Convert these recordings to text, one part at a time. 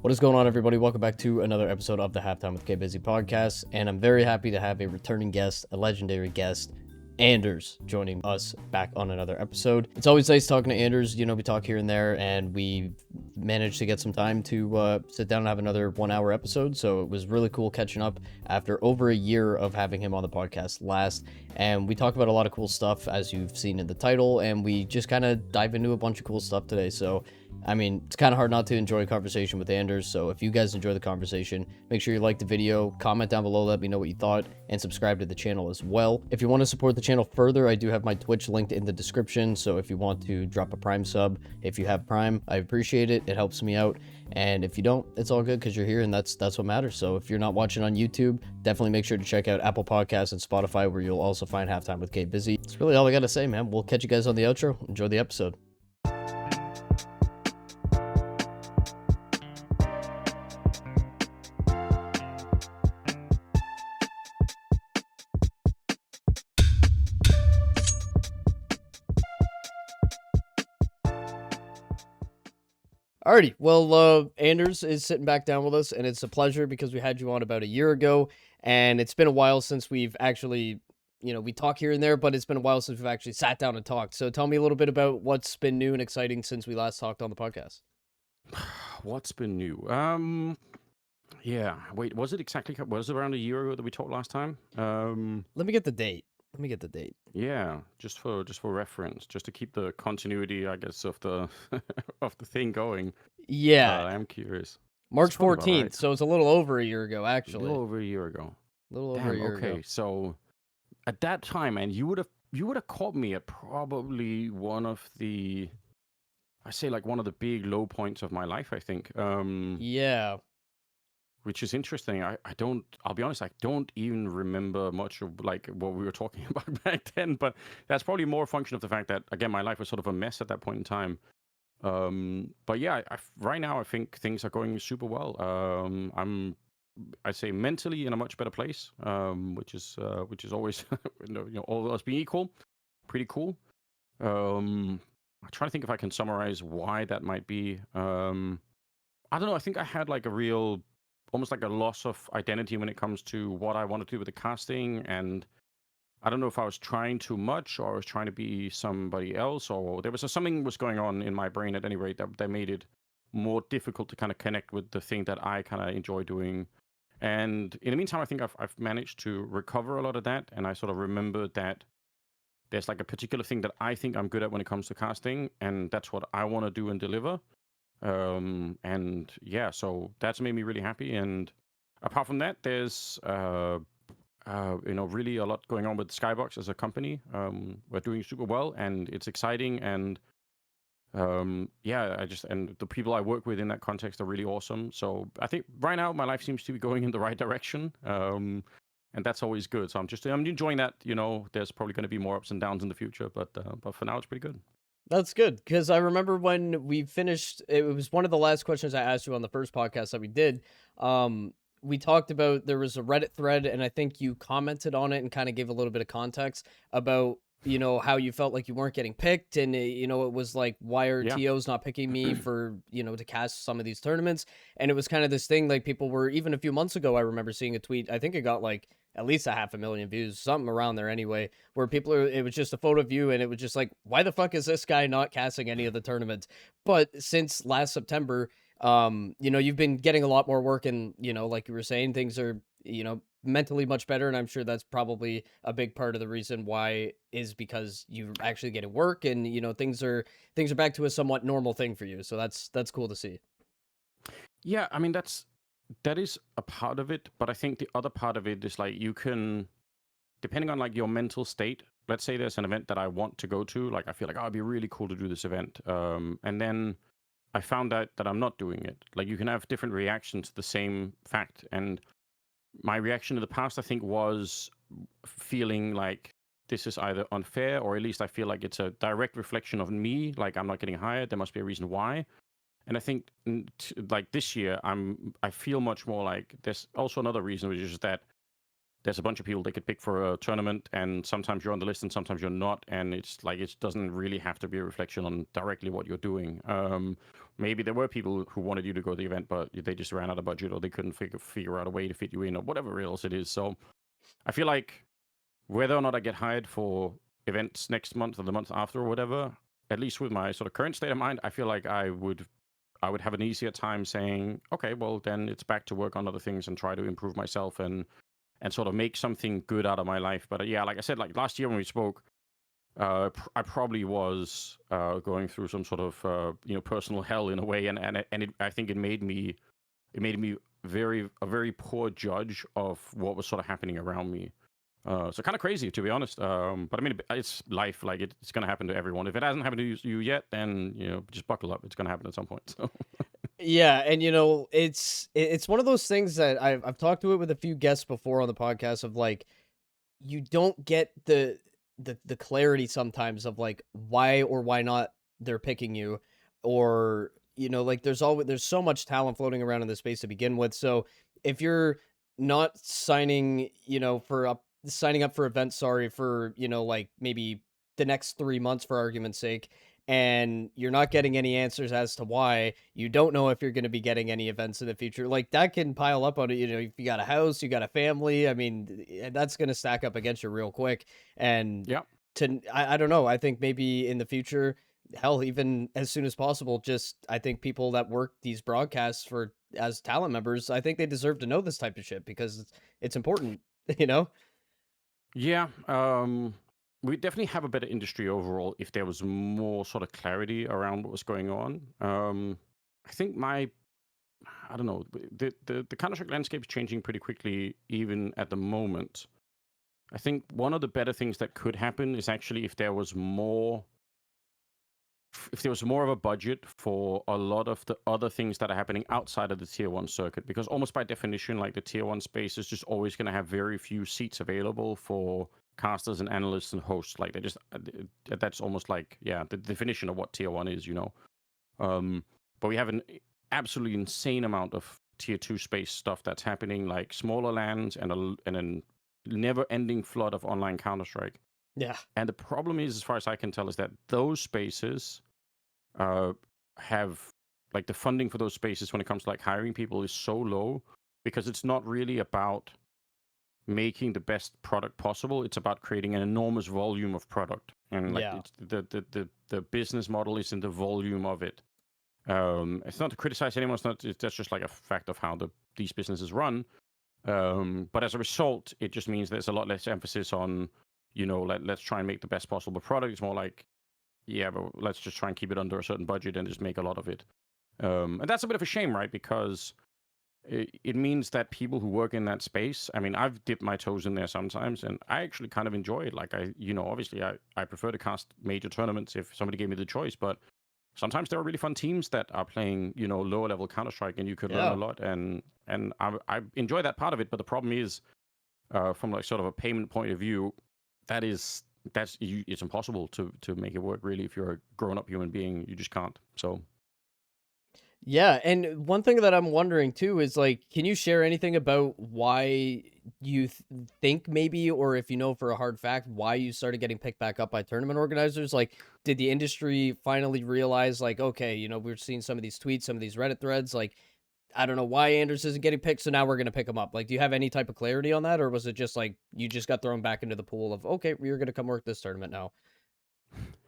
What is going on, everybody? Welcome back to another episode of the Halftime with Bizzy podcast, and I'm very happy to have a returning guest, a legendary guest, Anders, joining us back on another episode. It's always nice talking to Anders. You know, we talk here and there, and we managed to get some time to sit down and have another 1-hour episode, so it was really cool catching up after over a year of having him on the podcast last, and we talk about a lot of cool stuff, as you've seen in the title, and we just kind of dive into a bunch of cool stuff today, so I mean, it's kind of hard not to enjoy a conversation with Anders, so if you guys enjoy the conversation, make sure you like the video, comment down below, let me know what you thought, and subscribe to the channel as well. If you want to support the channel further, I do have my Twitch linked in the description, so if you want to drop a Prime sub, if you have Prime, I appreciate it, it helps me out, and if you don't, it's all good because you're here, and that's what matters. So if you're not watching on YouTube, definitely make sure to check out Apple Podcasts and Spotify, where you'll also find Halftime with Bizzy. That's really all I gotta say, man. We'll catch you guys on the outro. Enjoy the episode. Alrighty, well, Anders is sitting back down with us, and it's a pleasure because we had you on about a year ago, and it's been a while since we've actually, we talk here and there, but it's been a while since we've actually sat down and talked. So tell me a little bit about what's been new and exciting since we last talked on the podcast. What's been new? Yeah. Wait, was it around a year ago that we talked last time? Let me get the date. Yeah, just for reference, just to keep the continuity, I guess, of the of the thing going. Yeah, I am curious. March Sounds about 14th, right. so it's a little over a year ago, A actually. little over a year ago. Ago. So at that time, and you would have caught me at probably one of the, I say, like one of the big low points of my life, I think. Yeah. Which is interesting. I'll be honest, I don't even remember much of like what we were talking about back then, but that's probably more a function of the fact that, again, my life was sort of a mess at that point in time. But yeah, right now I think things are going super well. I'd say mentally in a much better place, which is always, all else being equal, pretty cool. I'm trying to think if I can summarize why that might be. I don't know. I think I had like a real, almost like a loss of identity when it comes to what I want to do with the casting, and I don't know if I was trying too much or I was trying to be somebody else, or there was something was going on in my brain at any rate that made it more difficult to kind of connect with the thing that I kind of enjoy doing. And in the meantime, I think I've managed to recover a lot of that, and I sort of remembered that there's like a particular thing that I think I'm good at when it comes to casting, and that's what I want to do and deliver. And yeah, so that's made me really happy. And apart from that, there's really a lot going on with Skybox as a company. We're doing super well, and it's exciting. And yeah, and the people I work with in that context are really awesome. So I think right now my life seems to be going in the right direction. And that's always good. So I'm enjoying that. There's probably going to be more ups and downs in the future, but for now it's pretty good. That's good, because I remember when we finished, it was one of the last questions I asked you on the first podcast that we did. We talked about, there was a Reddit thread, and I think you commented on it and kind of gave a little bit of context about, how you felt like you weren't getting picked, and, it was like, why are TOs not picking me for, to cast some of these tournaments? And it was kind of this thing, like, people were, even a few months ago, I remember seeing a tweet, I think it got like at least 500,000 views, something around there anyway, where it was just a photo of you, and it was just like, why the fuck is this guy not casting any of the tournaments? But since last September, you've been getting a lot more work, and, like you were saying, things are, mentally much better, and I'm sure that's probably a big part of the reason why, is because you're actually getting work, and, things are back to a somewhat normal thing for you, so that's cool to see. Yeah, I mean, that is a part of it, but I think the other part of it is like, you can, depending on like your mental state, let's say there's an event that I want to go to, like I feel like, oh, it'd be really cool to do this event, and then I found out that I'm not doing it. Like, you can have different reactions to the same fact, and my reaction in the past, I think, was feeling like this is either unfair, or at least I feel like it's a direct reflection of me, like I'm not getting hired, there must be a reason why. And I think like this year, I feel much more like there's also another reason, which is that there's a bunch of people they could pick for a tournament, and sometimes you're on the list and sometimes you're not, and it's like it doesn't really have to be a reflection on directly what you're doing. Maybe there were people who wanted you to go to the event, but they just ran out of budget, or they couldn't figure out a way to fit you in, or whatever else it is. So I feel like whether or not I get hired for events next month or the month after or whatever, at least with my sort of current state of mind, I feel like I would have an easier time saying, okay, well then it's back to work on other things and try to improve myself and sort of make something good out of my life. But yeah, like I said, like last year when we spoke, I probably was going through some sort of personal hell in a way, I think it made me a very poor judge of what was sort of happening around me. So kind of crazy, to be honest. But I mean, it's life. Like it's going to happen to everyone. If it hasn't happened to you yet, then just buckle up. It's going to happen at some point. So Yeah, and it's one of those things that I've talked to it with a few guests before on the podcast of like you don't get the clarity sometimes of like why or why not they're picking you, or like there's so much talent floating around in the space to begin with. So if you're not signing up for events, sorry, for like maybe the next 3 months for argument's sake, and you're not getting any answers as to why, you don't know if you're going to be getting any events in the future, like that can pile up on it. If you got a house, you got a family, I mean, that's going to stack up against you real quick. And yeah, I don't know, I think maybe in the future, hell, even as soon as possible, just I think people that work these broadcasts for as talent members, I think they deserve to know this type of shit because it's important. you know yeah. We definitely have a better industry overall if there was more sort of clarity around what was going on. I think I don't know, the Counter-Strike landscape is changing pretty quickly, even at the moment. I think one of the better things that could happen is actually if there was more of a budget for a lot of the other things that are happening outside of the tier one circuit, because almost by definition, like the tier one space is just always going to have very few seats available for casters and analysts and hosts. Like they just that's almost like, yeah, the definition of what tier one is. Um, but we have an absolutely insane amount of tier two space stuff that's happening, like smaller lands and a never-ending flood of online Counter Strike. yeah. And the problem is, as far as I can tell, is that those spaces uh, have like the funding for those spaces when it comes to like hiring people is so low, because it's not really about making the best product possible. It's about creating an enormous volume of product, and like Yeah. it's the business model is in the volume of it. It's not to criticize anyone. That's just like a fact of how these businesses run. But as a result, it just means there's a lot less emphasis on, let's try and make the best possible product. It's more like, yeah, but let's just try and keep it under a certain budget and just make a lot of it. And that's a bit of a shame, right? Because it means that people who work in that space, I mean, I've dipped my toes in there sometimes, and I actually kind of enjoy it. Like, obviously, I prefer to cast major tournaments if somebody gave me the choice, but sometimes there are really fun teams that are playing, lower level Counter Strike, and you could learn a Yeah. lot. And I enjoy that part of it. But the problem is, from like sort of a payment point of view, it's impossible to make it work really. If you're a grown up human being, you just can't. So Yeah, and one thing that I'm wondering too is like, can you share anything about why you think maybe, or if you know for a hard fact, why you started getting picked back up by tournament organizers? Like, did the industry finally realize, like, okay, we're seeing some of these tweets, some of these Reddit threads, like, I don't know why Anders isn't getting picked, so now we're gonna pick him up. Like, do you have any type of clarity on that, or was it just like you just got thrown back into the pool of, okay, you're gonna come work this tournament now?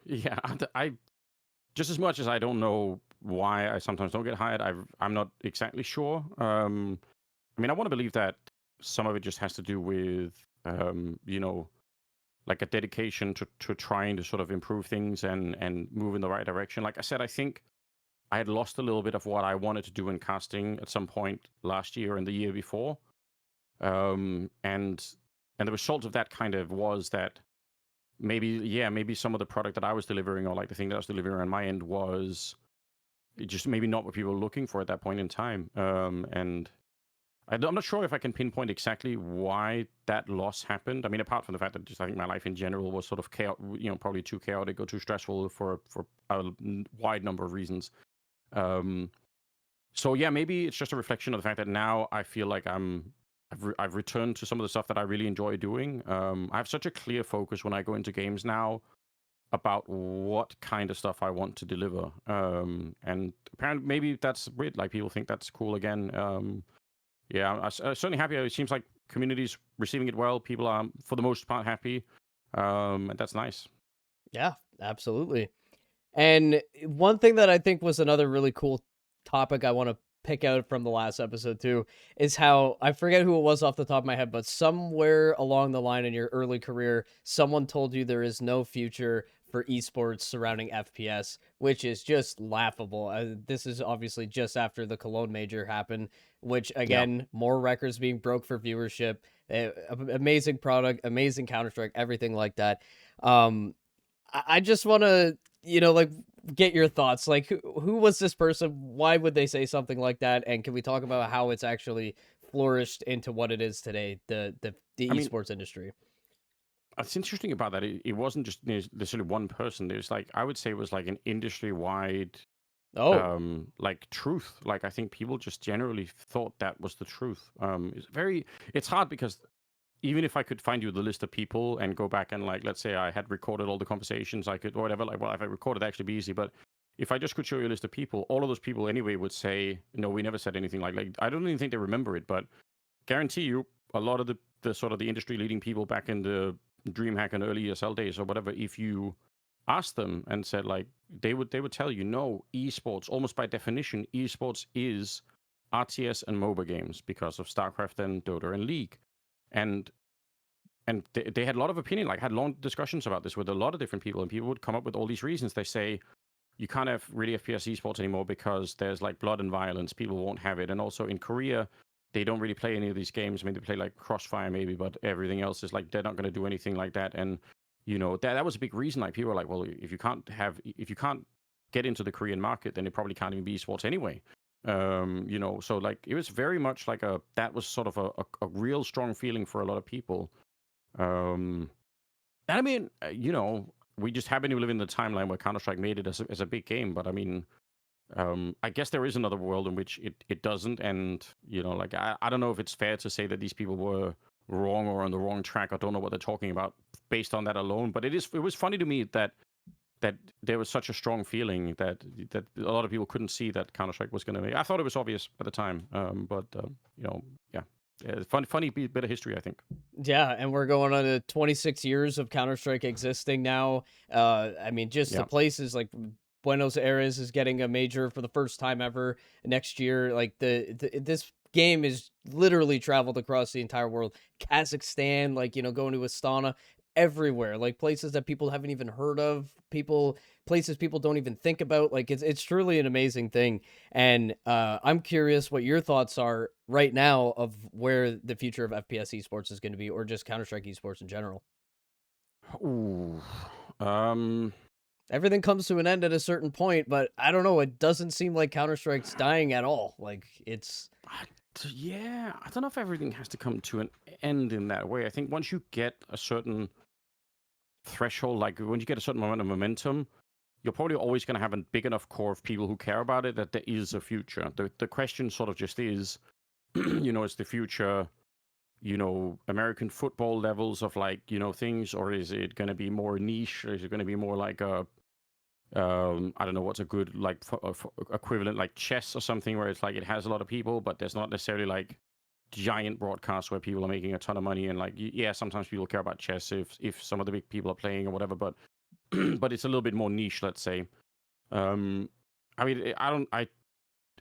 yeah, I just as much as I don't know why I sometimes don't get hired, I'm not exactly sure. I mean, I want to believe that some of it just has to do with, like a dedication to trying to sort of improve things and move in the right direction. Like I said, I think I had lost a little bit of what I wanted to do in casting at some point last year and the year before. And the result of that kind of was that maybe some of the product that I was delivering, or like the thing that I was delivering on my end, was just maybe not what people were looking for at that point in time. And I'm not sure if I can pinpoint exactly why that loss happened. I mean, apart from the fact that just I think my life in general was sort of probably too chaotic or too stressful for a wide number of reasons. Um, so yeah, maybe it's just a reflection of the fact that now I feel like I've returned to some of the stuff that I really enjoy doing. I have such a clear focus when I go into games now about what kind of stuff I want to deliver. And apparently, maybe that's weird. Like people think that's cool again. Yeah, I'm certainly happy. It seems like community's receiving it well. People are, for the most part, happy, and that's nice. Yeah, absolutely. And one thing that I think was another really cool topic I want to pick out from the last episode too is how I forget who it was off the top of my head, but somewhere along the line in your early career, someone told you there is no future for esports surrounding FPS, which is just laughable. This is obviously just after the Cologne major happened, which Yeah. again, more records being broke for viewership, amazing product, amazing Counter Strike, everything like that. I just want to, like, get your thoughts. Like, who was this person? Why would they say something like that? And can we talk about how it's actually flourished into what it is today, the I mean, esports industry? what's interesting about that, it wasn't just necessarily one person. There's like, I would say it was like an industry wide, Oh, like truth. Like, I think people just generally thought that was the truth. It's hard because even if I could find you the list of people and go back and like, let's say I had recorded all the conversations, I could, or whatever, like, well, if I recorded, that'd actually be easy. But if I just could show you a list of people, all of those people anyway would say, no, we never said anything like, I don't even think they remember it, but guarantee you a lot of the sort of the industry leading people back in the DreamHack and early ESL days or whatever, if you asked them and said like, they would tell you, no, esports, almost by definition, esports is RTS and MOBA games because of StarCraft and Dota and League. And they had a lot of opinion, like had long discussions about this with a lot of different people, and people would come up with all these reasons. They say you can't have really FPS esports anymore because there's like blood and violence. People won't have it, and also in Korea, they don't really play any of these games. I mean, they play like Crossfire maybe, but everything else is like they're not going to do anything like that. And that was a big reason. Like people were like, well, if you can't get into the Korean market, then it probably can't even be esports anyway. So like it was very much like that was sort of a real strong feeling for a lot of people. Um, and I mean, we just happen to live in the timeline where Counter Strike made it as a big game. But I mean, I guess there is another world in which it doesn't. And, like, I don't know if it's fair to say that these people were wrong or on the wrong track. I don't know what they're talking about based on that alone. But it was funny to me that there was such a strong feeling that a lot of people couldn't see that Counter Strike was going to make. I thought it was obvious at the time. Yeah. Funny bit of history, I think. yeah, and we're going on to 26 years of Counter Strike existing now. I mean, just the Yeah. places like Buenos Aires is getting a major for the first time ever next year. Like this game is literally traveled across the entire world. Kazakhstan, like going to Astana, everywhere. Like places that people haven't even heard of. Places people don't even think about. Like it's truly an amazing thing. And I'm curious what your thoughts are right now of where the future of FPS esports is going to be, or just Counter Strike esports in general. Ooh. Um. Everything comes to an end at a certain point, but I don't know. It doesn't seem like Counter Strike's dying at all. Like it's I- Yeah, I don't know if everything has to come to an end in that way. I think once you get a certain threshold, like when you get a certain amount of momentum, you're probably always going to have a big enough core of people who care about it that there is a future. The question sort of just is, is the future, American football levels of like, things, or is it going to be more niche? Or is it going to be more like I don't know what's a good like equivalent, like chess or something, where it's like it has a lot of people, but there's not necessarily like giant broadcasts where people are making a ton of money. And like, yeah, sometimes people care about chess if some of the big people are playing or whatever, but but it's a little bit more niche, let's say. um I mean, I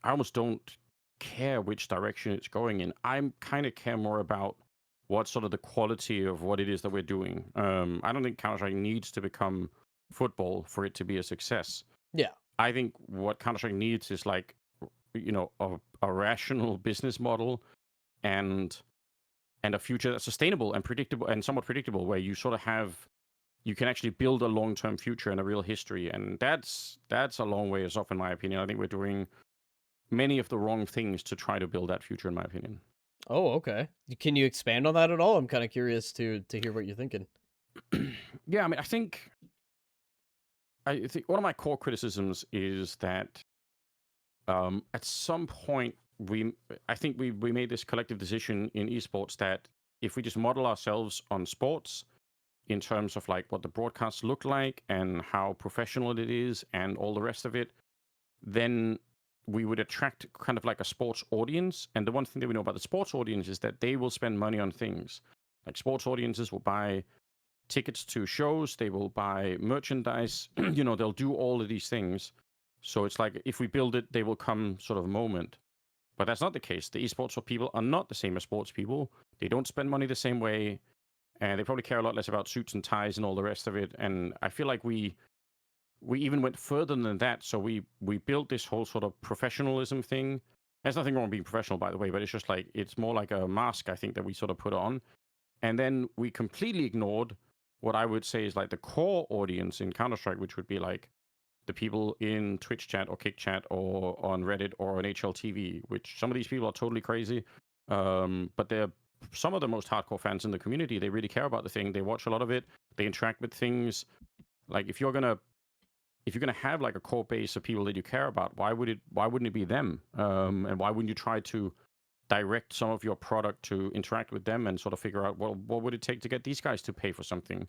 almost don't care which direction it's going in. I'm kind of care more about what sort of the quality of what it is that we're doing. I don't think Counter Strike needs to become football for it to be a success. yeah. I think what Counter Strike needs is like, a rational business model and a future that's sustainable and predictable and somewhat predictable, where you sort of you can actually build a long term future and a real history. And that's a long way off, in my opinion. I think we're doing many of the wrong things to try to build that future, in my opinion. Oh, okay. Can you expand on that at all? I'm kind of curious to hear what you're thinking. Yeah, I mean, I think one of my core criticisms is that at some point we I think we made this collective decision in esports that if we just model ourselves on sports in terms of like what the broadcasts look like and how professional it is and all the rest of it, then we would attract kind of like a sports audience. And the one thing that we know about the sports audience is that they will spend money on things. Like sports audiences will buy tickets to shows, they will buy merchandise, they'll do all of these things. So it's like if we build it, they will come sort of moment. But that's not the case. The esports people are not the same as sports people. They don't spend money the same way, and they probably care a lot less about suits and ties and all the rest of it. And I feel like we even went further than that. So we built this whole sort of professionalism thing. There's nothing wrong with being professional, by the way, but it's just like it's more like a mask, I think, that we sort of put on. And then we completely ignored what I would say is like the core audience in Counter-Strike, which would be like the people in Twitch chat or Kick chat or on Reddit or on HLTV, which some of these people are totally crazy. But they're some of the most hardcore fans in the community. They really care about the thing. They watch a lot of it. They interact with things. Like if you're gonna have like a core base of people that you care about, why wouldn't it be them? And why wouldn't you try to direct some of your product to interact with them and sort of figure out, well, what would it take to get these guys to pay for something?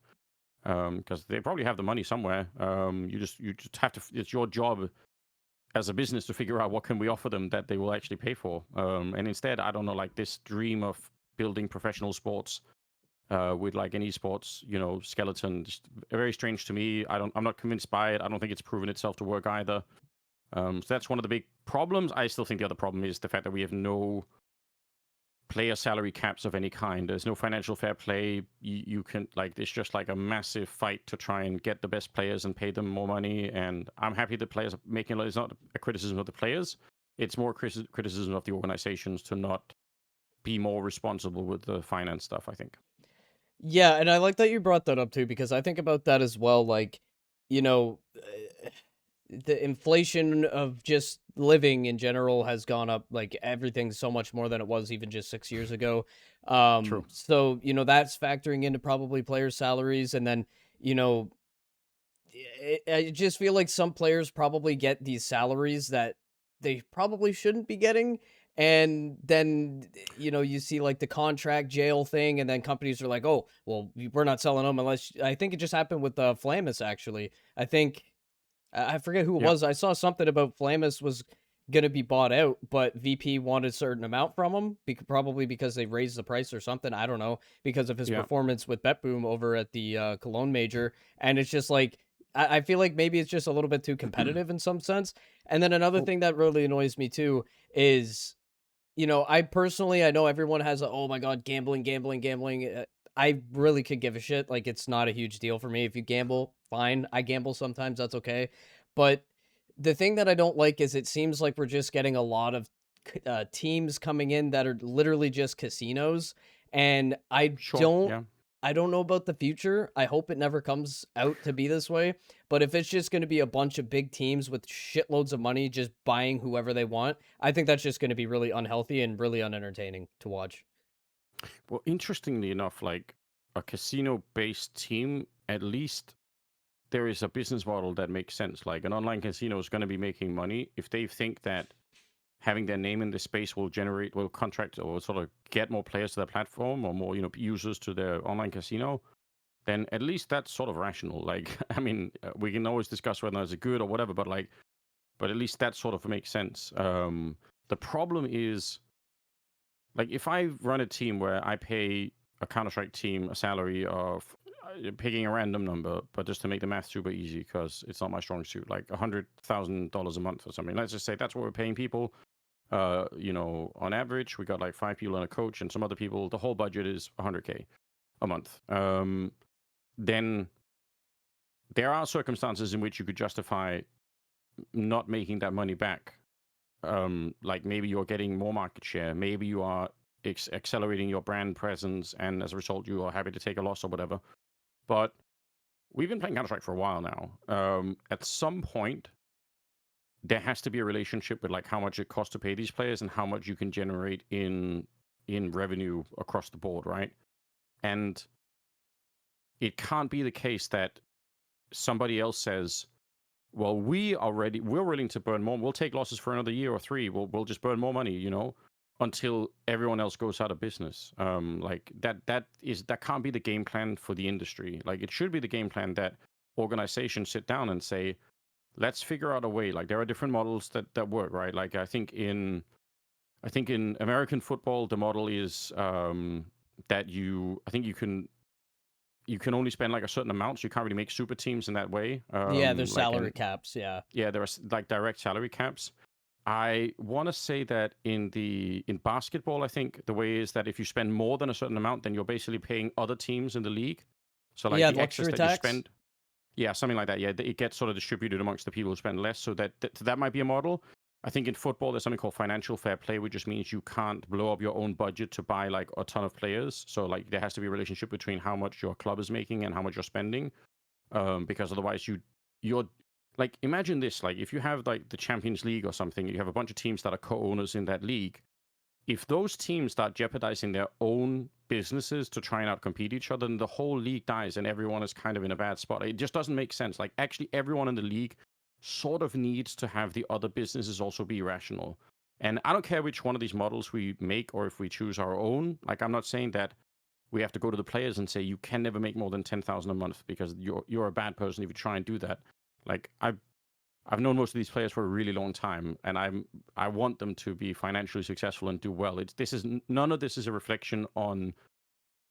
Because they probably have the money somewhere. You just have to. It's your job as a business to figure out what can we offer them that they will actually pay for. And instead, I don't know, like this dream of building professional sports with like an esports, skeleton, just very strange to me. I'm not convinced by it. I don't think it's proven itself to work either. So that's one of the big problems. I still think the other problem is the fact that we have no player salary caps of any kind. There's no financial fair play. You can like it's just like a massive fight to try and get the best players and pay them more money. And I'm happy the players are making it. It's not a criticism of the players. It's more criticism of the organizations to not be more responsible with the finance stuff, I think. Yeah, and I like that you brought that up too, because I think about that as well. Like, you know, the inflation of just living in general has gone up. Like everything's so much more than it was even just 6 years ago. True. So that's factoring into probably player salaries, and then you know I just feel like some players probably get these salaries that they probably shouldn't be getting. And then, you see like the contract jail thing, and then companies are like, oh, well, we're not selling them unless I think it just happened with Flamus, actually. I think I forget who it Yeah. was. I saw something about Flamus was gonna be bought out, but VP wanted a certain amount from him, probably because they raised the price or something. I don't know, because of his Yeah. performance with BetBoom over at the Cologne Major, and it's just like I feel like maybe it's just a little bit too competitive in some sense. And then another Well, thing that really annoys me too is I personally, I know everyone has a, oh my God, gambling, gambling, gambling. I really could give a shit. Like, it's not a huge deal for me. If you gamble, fine. I gamble sometimes. That's okay. But the thing that I don't like is it seems like we're just getting a lot of teams coming in that are literally just casinos. And sure. Yeah. I don't know about the future. I hope it never comes out to be this way. But if it's just going to be a bunch of big teams with shitloads of money just buying whoever they want, I think that's just going to be really unhealthy and really unentertaining to watch. Well, interestingly enough, like a casino-based team, at least there is a business model that makes sense. Like an online casino is going to be making money if they think that having their name in the space will contract or sort of get more players to their platform or more, users to their online casino. Then at least that's sort of rational. Like, I mean, we can always discuss whether it's good or whatever, but at least that sort of makes sense. The problem is, like, if I run a team where I pay a Counter Strike team a salary of picking a random number, but just to make the math super easy because it's not my strong suit, like $100,000 a month or something. Let's just say that's what we're paying people. On average, we got like 5 people and a coach, and some other people. The whole budget is 100K a month. Then there are circumstances in which you could justify not making that money back. Like maybe you're getting more market share, maybe you are accelerating your brand presence, and as a result, you are happy to take a loss or whatever. But we've been playing Counter Strike for a while now. At some point, there has to be a relationship with like how much it costs to pay these players and how much you can generate in revenue across the board, right? And it can't be the case that somebody else says, well, we're willing to burn more. We'll take losses for another year or three. We'll just burn more money, until everyone else goes out of business. Like that can't be the game plan for the industry. Like it should be the game plan that organizations sit down and say, let's figure out a way. Like there are different models that work, right? Like I think in American football, the model is that I think you can only spend like a certain amount, so you can't really make super teams in that way. Yeah, there's Like salary and caps. Yeah. yeah, there are like direct salary caps. I want to say that in basketball, I think the way is that if you spend more than a certain amount, then you're basically paying other teams in the league. So like Yeah, the excess luxury that you tax. spend, yeah, something like that. Yeah, it gets sort of distributed amongst the people who spend less. So that might be a model. I think in football, there's something called financial fair play, which just means you can't blow up your own budget to buy like a ton of players. So like there has to be a relationship between how much your club is making and how much you're spending, because otherwise you're like, imagine this, like if you have like the Champions League or something, you have a bunch of teams that are co-owners in that league. If those teams start jeopardizing their own businesses to try and outcompete each other, then the whole league dies and everyone is kind of in a bad spot. It just doesn't make sense. Like actually everyone in the league sort of needs to have the other businesses also be rational. And I don't care which one of these models we make or if we choose our own. Like I'm not saying that we have to go to the players and say you can never make more than 10,000 a month because you're a bad person if you try and do that. Like I've known most of these players for a really long time, and I want them to be financially successful and do well. None of this is a reflection on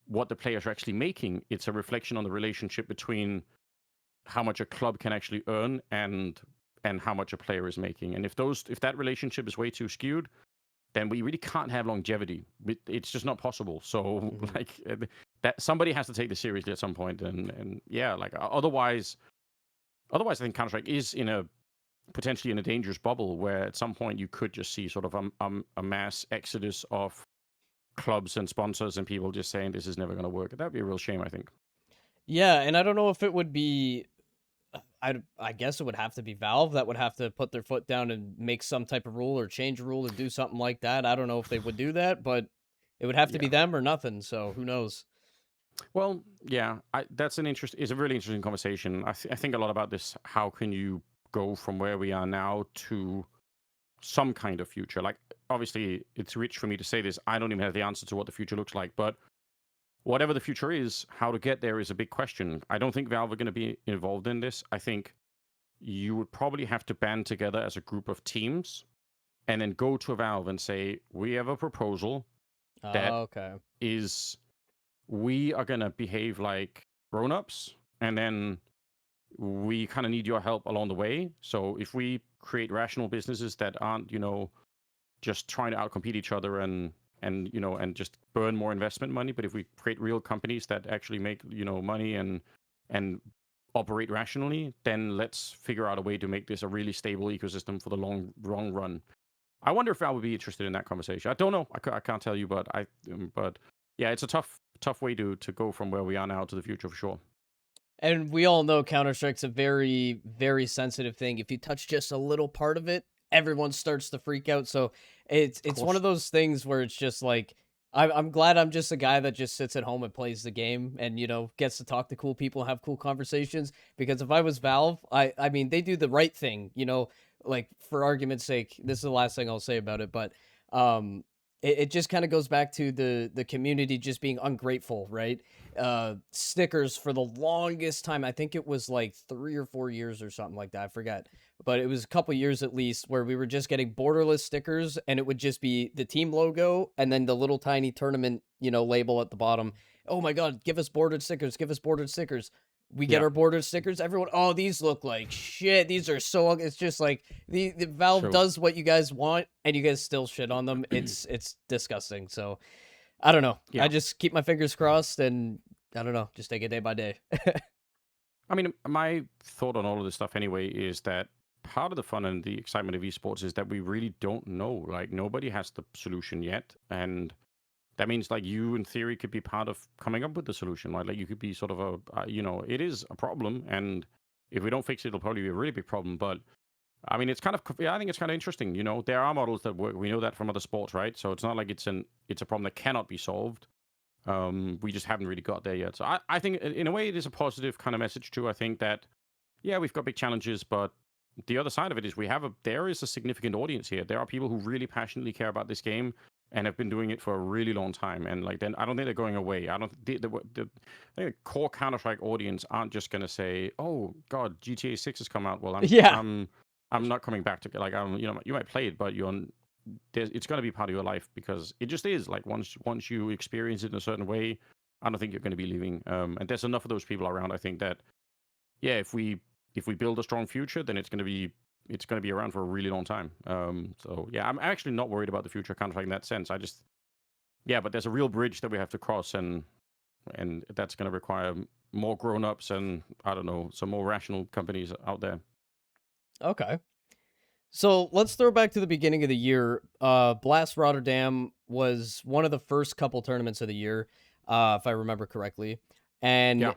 what the players are actually making. It's a reflection on the relationship between how much a club can actually earn and how much a player is making. And if that relationship is way too skewed, then we really can't have longevity. It's just not possible. So Mhm. like that somebody has to take this seriously at some point. And yeah, like otherwise I think Counter Strike is potentially in a dangerous bubble where at some point you could just see sort of a mass exodus of clubs and sponsors and people just saying this is never going to work. That'd be a real shame, I think. Yeah, and I don't know if it would be. I guess it would have to be Valve that would have to put their foot down and make some type of rule or change a rule or do something like that. I don't know if they would do that, but it would have to be Yeah. them or nothing. So who knows? Well, yeah, it's a really interesting conversation. I think a lot about this. How can you go from where we are now to some kind of future? Like, obviously, it's rich for me to say this. I don't even have the answer to what the future looks like, but whatever the future is, how to get there is a big question. I don't think Valve are going to be involved in this. I think you would probably have to band together as a group of teams and then go to Valve and say, we have a proposal that Okay. is, we are going to behave like grown-ups, and then we kind of need your help along the way. So if we create rational businesses that aren't, just trying to outcompete each other and just burn more investment money, but if we create real companies that actually make, money and operate rationally, then let's figure out a way to make this a really stable ecosystem for the long run. I wonder if I would be interested in that conversation. I don't know. I can't tell you, but yeah, it's a tough way to go from where we are now to the future for sure. And we all know Counter Strike's a very, very sensitive thing. If you touch just a little part of it, everyone starts to freak out. So Of it's one course. of those things where it's just like I'm glad I'm just a guy that just sits at home and plays the game and gets to talk to cool people and have cool conversations. Because if I was Valve, I mean they do the right thing. Like for argument's sake, this is the last thing I'll say about it, but um. It just kind of goes back to the community just being ungrateful, right? Stickers for the longest time. I think it was like 3 or 4 years or something like that. I forget, but it was a couple years at least where we were just getting borderless stickers, and it would just be the team logo and then the little tiny tournament, label at the bottom. Oh my god, give us bordered stickers! Give us bordered stickers! We get Yeah. our bordered stickers. Everyone, oh, these look like shit. These are so. It's just like the Valve True. does what you guys want, and you guys still shit on them. It's disgusting. So I don't know. I Yeah. just keep my fingers crossed and I don't know, just take it day by day. I mean, my thought on all of this stuff anyway is that part of the fun and the excitement of esports is that we really don't know. Like nobody has the solution yet, and that means like you, in theory, could be part of coming up with the solution. Right? Like you could be sort of it is a problem, and if we don't fix it, it'll probably be a really big problem. But I mean, I think it's kind of interesting. There are models that work. We know that from other sports, right? So it's not like it's a problem that cannot be solved. We just haven't really got there yet. So I think in a way it is a positive kind of message too. I think that yeah, we've got big challenges, but the other side of it is there is a significant audience here. There are people who really passionately care about this game and have been doing it for a really long time. And like, then I don't think they're going away. I don't I think the core Counter Strike audience aren't just going to say, "Oh God, GTA 6 has come out. Well, Yeah. I'm not coming back to like you might play it, but it's going to be part of your life because it just is. Like once you experience it in a certain way, I don't think you're going to be leaving. And there's enough of those people around. I think that yeah, if we build a strong future, then it's going to be around for a really long time. So yeah, I'm actually not worried about the future of Counter Strike in that sense. Yeah, but there's a real bridge that we have to cross, and that's going to require more grown-ups and I don't know, some more rational companies out there. Okay. So let's throw back to the beginning of the year. Blast Rotterdam was one of the first couple tournaments of the year, if I remember correctly. And Yeah,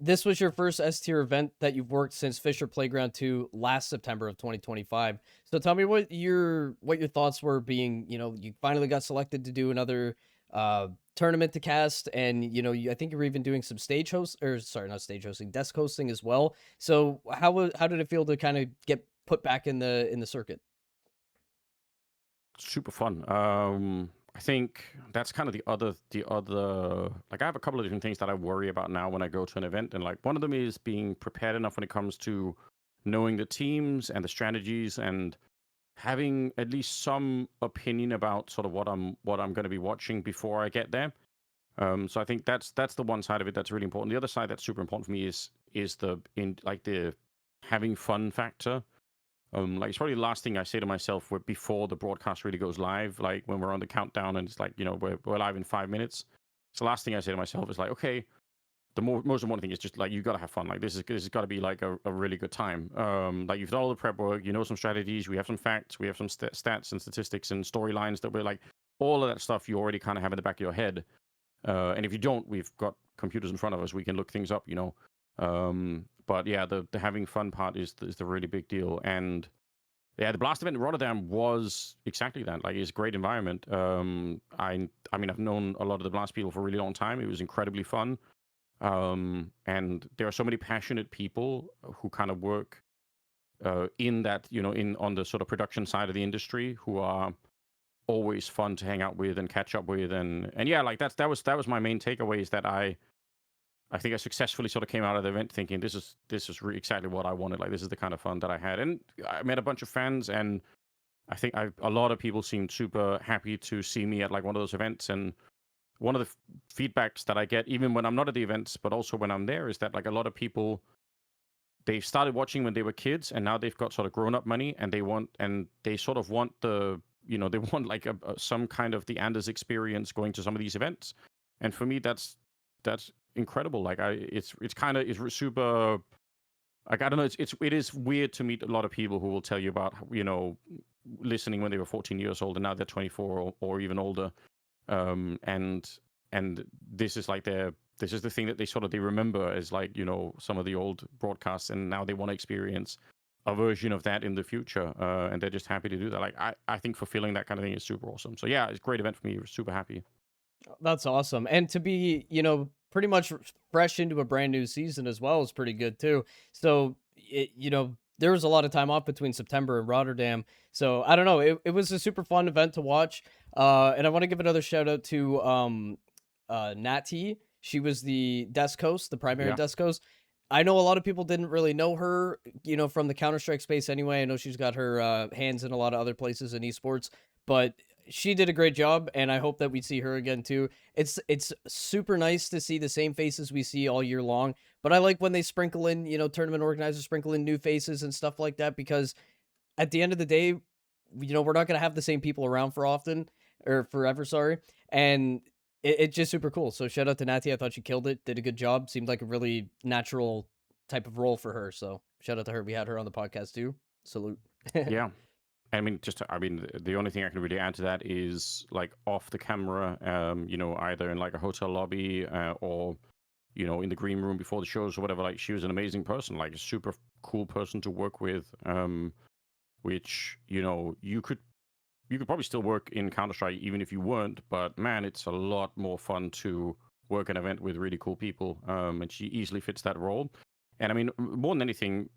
this was your first S tier event that you've worked since Fisher Playground 2 last September of 2025. So tell me what your thoughts were being, you finally got selected to do another tournament to cast, and I think you were even doing some stage host, or sorry, not stage hosting, desk hosting as well. So how did it feel to kind of get put back in the circuit? super fun. I think that's kind of the other like I have a couple of different things that I worry about now when I go to an event, and like one of them is being prepared enough when it comes to knowing the teams and the strategies and having at least some opinion about sort of what I'm going to be watching before I get there. So I think that's the one side of it that's really important. The other side that's super important for me is the having fun factor. Like it's probably the last thing I say to myself before the broadcast really goes live. Like when we're on the countdown and it's like we're live in 5 minutes. So the last thing I say to myself is like, okay, most important thing is just like you got to have fun. Like this has got to be like a really good time. Like you've done all the prep work, you know some strategies, we have some facts, we have some stats and statistics and storylines that we're like all of that stuff you already kind of have in the back of your head. And if you don't, we've got computers in front of us. We can look things up, But yeah, the having fun part is the really big deal. And yeah, the Blast event in Rotterdam was exactly that. Like, it's a great environment. I mean, I've known a lot of the Blast people for a really long time. It was incredibly fun. And there are so many passionate people who kind of work in that, in on the sort of production side of the industry, who are always fun to hang out with and catch up with, and yeah, like that was my main takeaway, is that I think I successfully sort of came out of the event thinking this is exactly what I wanted. Like, this is the kind of fun that I had, and I met a bunch of fans, and I think a lot of people seemed super happy to see me at like one of those events. And one of the feedbacks that I get, even when I'm not at the events, but also when I'm there, is that like a lot of people, they started watching when they were kids, and now they've got sort of grown up money, and they sort of want they want like some kind of the Anders experience going to some of these events. And for me, that's incredible. Like, it's kind of it's super. Like, I don't know, it is weird to meet a lot of people who will tell you about listening when they were 14 years old and now they're 24, or even older. And this is like this is the thing that they remember as like some of the old broadcasts, and now they want to experience a version of that in the future, and they're just happy to do that. Like, I think fulfilling that kind of thing is super awesome. So yeah, it's a great event for me. We're super happy. That's awesome. And to be, pretty much fresh into a brand new season as well is pretty good too. So, there was a lot of time off between September and Rotterdam. So, I don't know. It was a super fun event to watch. And I want to give another shout out to Natty. She was the desk host, the primary Yeah, desk host. I know a lot of people didn't really know her, from the Counter Strike space anyway. I know she's got her hands in a lot of other places in esports, but she did a great job, and I hope that we see her again too. It's super nice to see the same faces we see all year long, but I like when they sprinkle in, tournament organizers sprinkle in new faces and stuff like that, because at the end of the day, we're not gonna have the same people around for often, or forever, sorry. And it's just super cool. So shout out to Natty. I thought she killed it, did a good job. Seemed like a really natural type of role for her. So shout out to her. We had her on the podcast too. Salute. yeah. I mean, the only thing I can really add to that is like off the camera, either in like a hotel lobby, or in the green room before the shows or whatever. Like, she was an amazing person, like a super cool person to work with. Which you could probably still work in Counter Strike even if you weren't, but man, it's a lot more fun to work an event with really cool people. And she easily fits that role. And I mean, more than anything,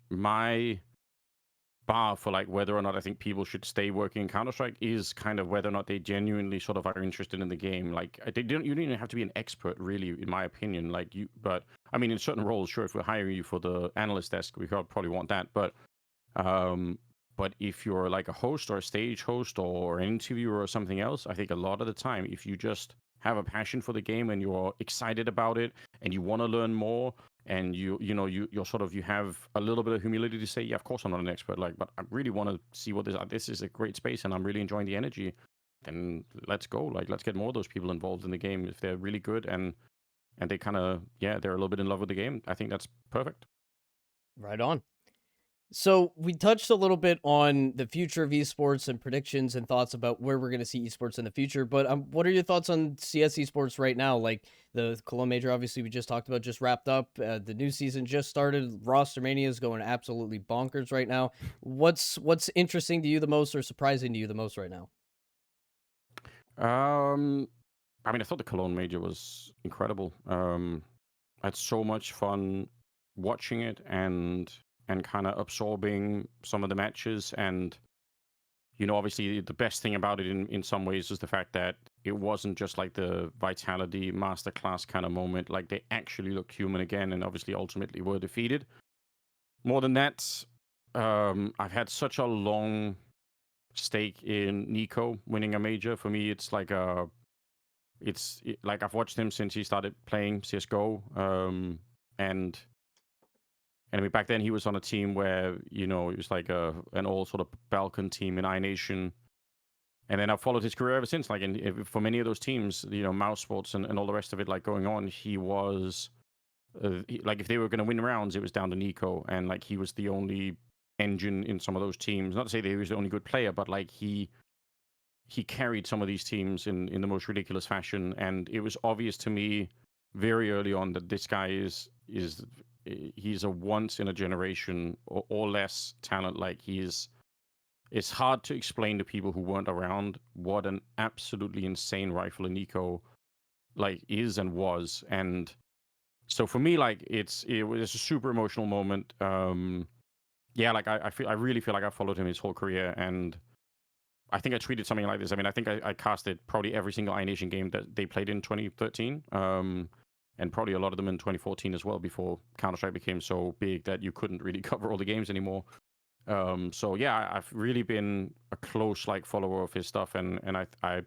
bar for like whether or not I think people should stay working in Counter-Strike is kind of whether or not they genuinely sort of are interested in the game. Like you don't even have to be an expert really, in my opinion. Like but I mean, in certain roles, sure, if we're hiring you for the analyst desk, we could probably want that. Um, but if you're like a host or a stage host or an interviewer or something else, I think a lot of the time, if you just have a passion for the game and you're excited about it and you want to learn more and you're sort of you have a little bit of humility to say, yeah, of course I'm not an expert, like, but I really want to see what this is a great space and I'm really enjoying the energy. Then let's go, like, let's get more of those people involved in the game if they're really good and they kind of they're a little bit in love with the game. I think that's perfect. Right on. So we touched a little bit on the future of esports and predictions and thoughts about where we're going to see esports in the future. But what are your thoughts on CS esports right now? Like the Cologne Major, obviously we just talked about, just wrapped up. The new season just started. Roster Mania is going absolutely bonkers right now. What's interesting to you the most, or surprising to you the most right now? um I mean, I thought the Cologne Major was incredible. I had so much fun watching it and kind of absorbing some of the matches. And obviously, the best thing about it in some ways is the fact that it wasn't just like the Vitality masterclass kind of moment. Like they actually looked human again, and obviously, ultimately, were defeated. More than that, I've had such a long stake in Nico winning a major. For me, it's like like I've watched him since he started playing CS:GO, and I mean back then he was on a team where it was like an all sort of Balkan team in iNation, and then I've followed his career ever since. Like for many of those teams, Mouse Sports and all the rest of it, like going on, he was like if they were going to win rounds, it was down to Nico, and like he was the only engine in some of those teams. Not to say that he was the only good player, but like he carried some of these teams in the most ridiculous fashion, and it was obvious to me very early on that this guy he's a once in a generation or less talent. Like it's hard to explain to people who weren't around what an absolutely insane rifle Nico like is and was. And so for me, like it was a super emotional moment. Yeah, like I really feel like I followed him his whole career, and I think I tweeted something like this. I mean, I think I casted probably every single iNation game that they played in 2013, and probably a lot of them in 2014 as well, before Counter-Strike became so big that you couldn't really cover all the games anymore. So yeah, I've really been a close like follower of his stuff, and I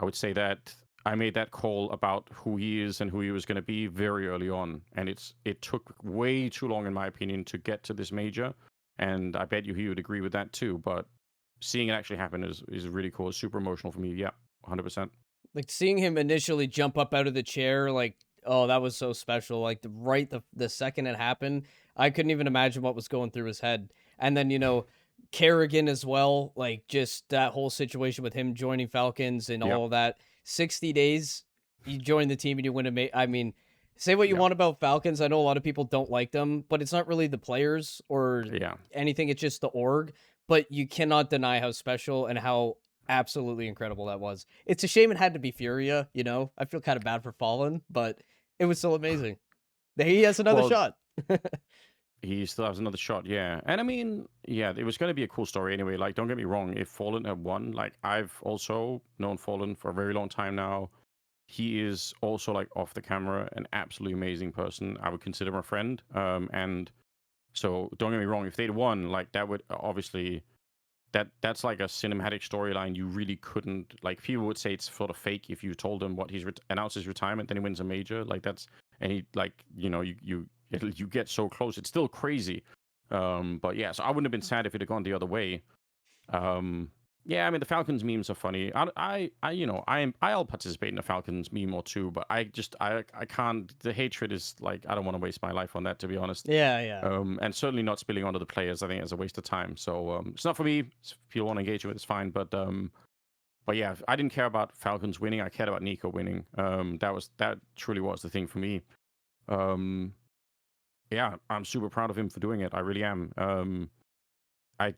would say that I made that call about who he is and who he was going to be very early on, and it took way too long, in my opinion, to get to this major, and I bet you he would agree with that too. But seeing it actually happen is really cool. It's super emotional for me. Yeah, 100%. Like seeing him initially jump up out of the chair, like, oh, that was so special. Like the second it happened, I couldn't even imagine what was going through his head. And then, Kerrigan as well, like just that whole situation with him joining Falcons and Yeah, all of that. 60 days, you join the team and you win I mean, say what you yeah, want about Falcons. I know a lot of people don't like them, but it's not really the players or yeah. anything. It's just the org. But you cannot deny how special and how absolutely incredible that was. It's a shame it had to be Furia, I feel kind of bad for Fallen, but it was still amazing. He has another Well, shot. he still has another shot. Yeah, and I mean, yeah, it was going to be a cool story anyway. Like, don't get me wrong. If Fallen had won, like I've also known Fallen for a very long time now. He is also like off the camera an absolutely amazing person. I would consider him a friend. And so don't get me wrong. If they'd won, like that would obviously that's like a cinematic storyline you really couldn't like. People would say it's sort of fake if you told them what announced his retirement, then he wins a major. Like that's and he like you get so close. It's still crazy. But yeah, so I wouldn't have been sad if it had gone the other way. um, yeah, I mean the Falcons memes are funny. I'll participate in a Falcons meme or two, but I can't. The hatred is like I don't want to waste my life on that, to be honest. Yeah, yeah. And certainly not spilling onto the players. I think it's a waste of time. So it's not for me. If people want to engage with it, it's fine. But yeah, I didn't care about Falcons winning. I cared about Nico winning. That truly was the thing for me. Um, yeah, I'm super proud of him for doing it. I really am. I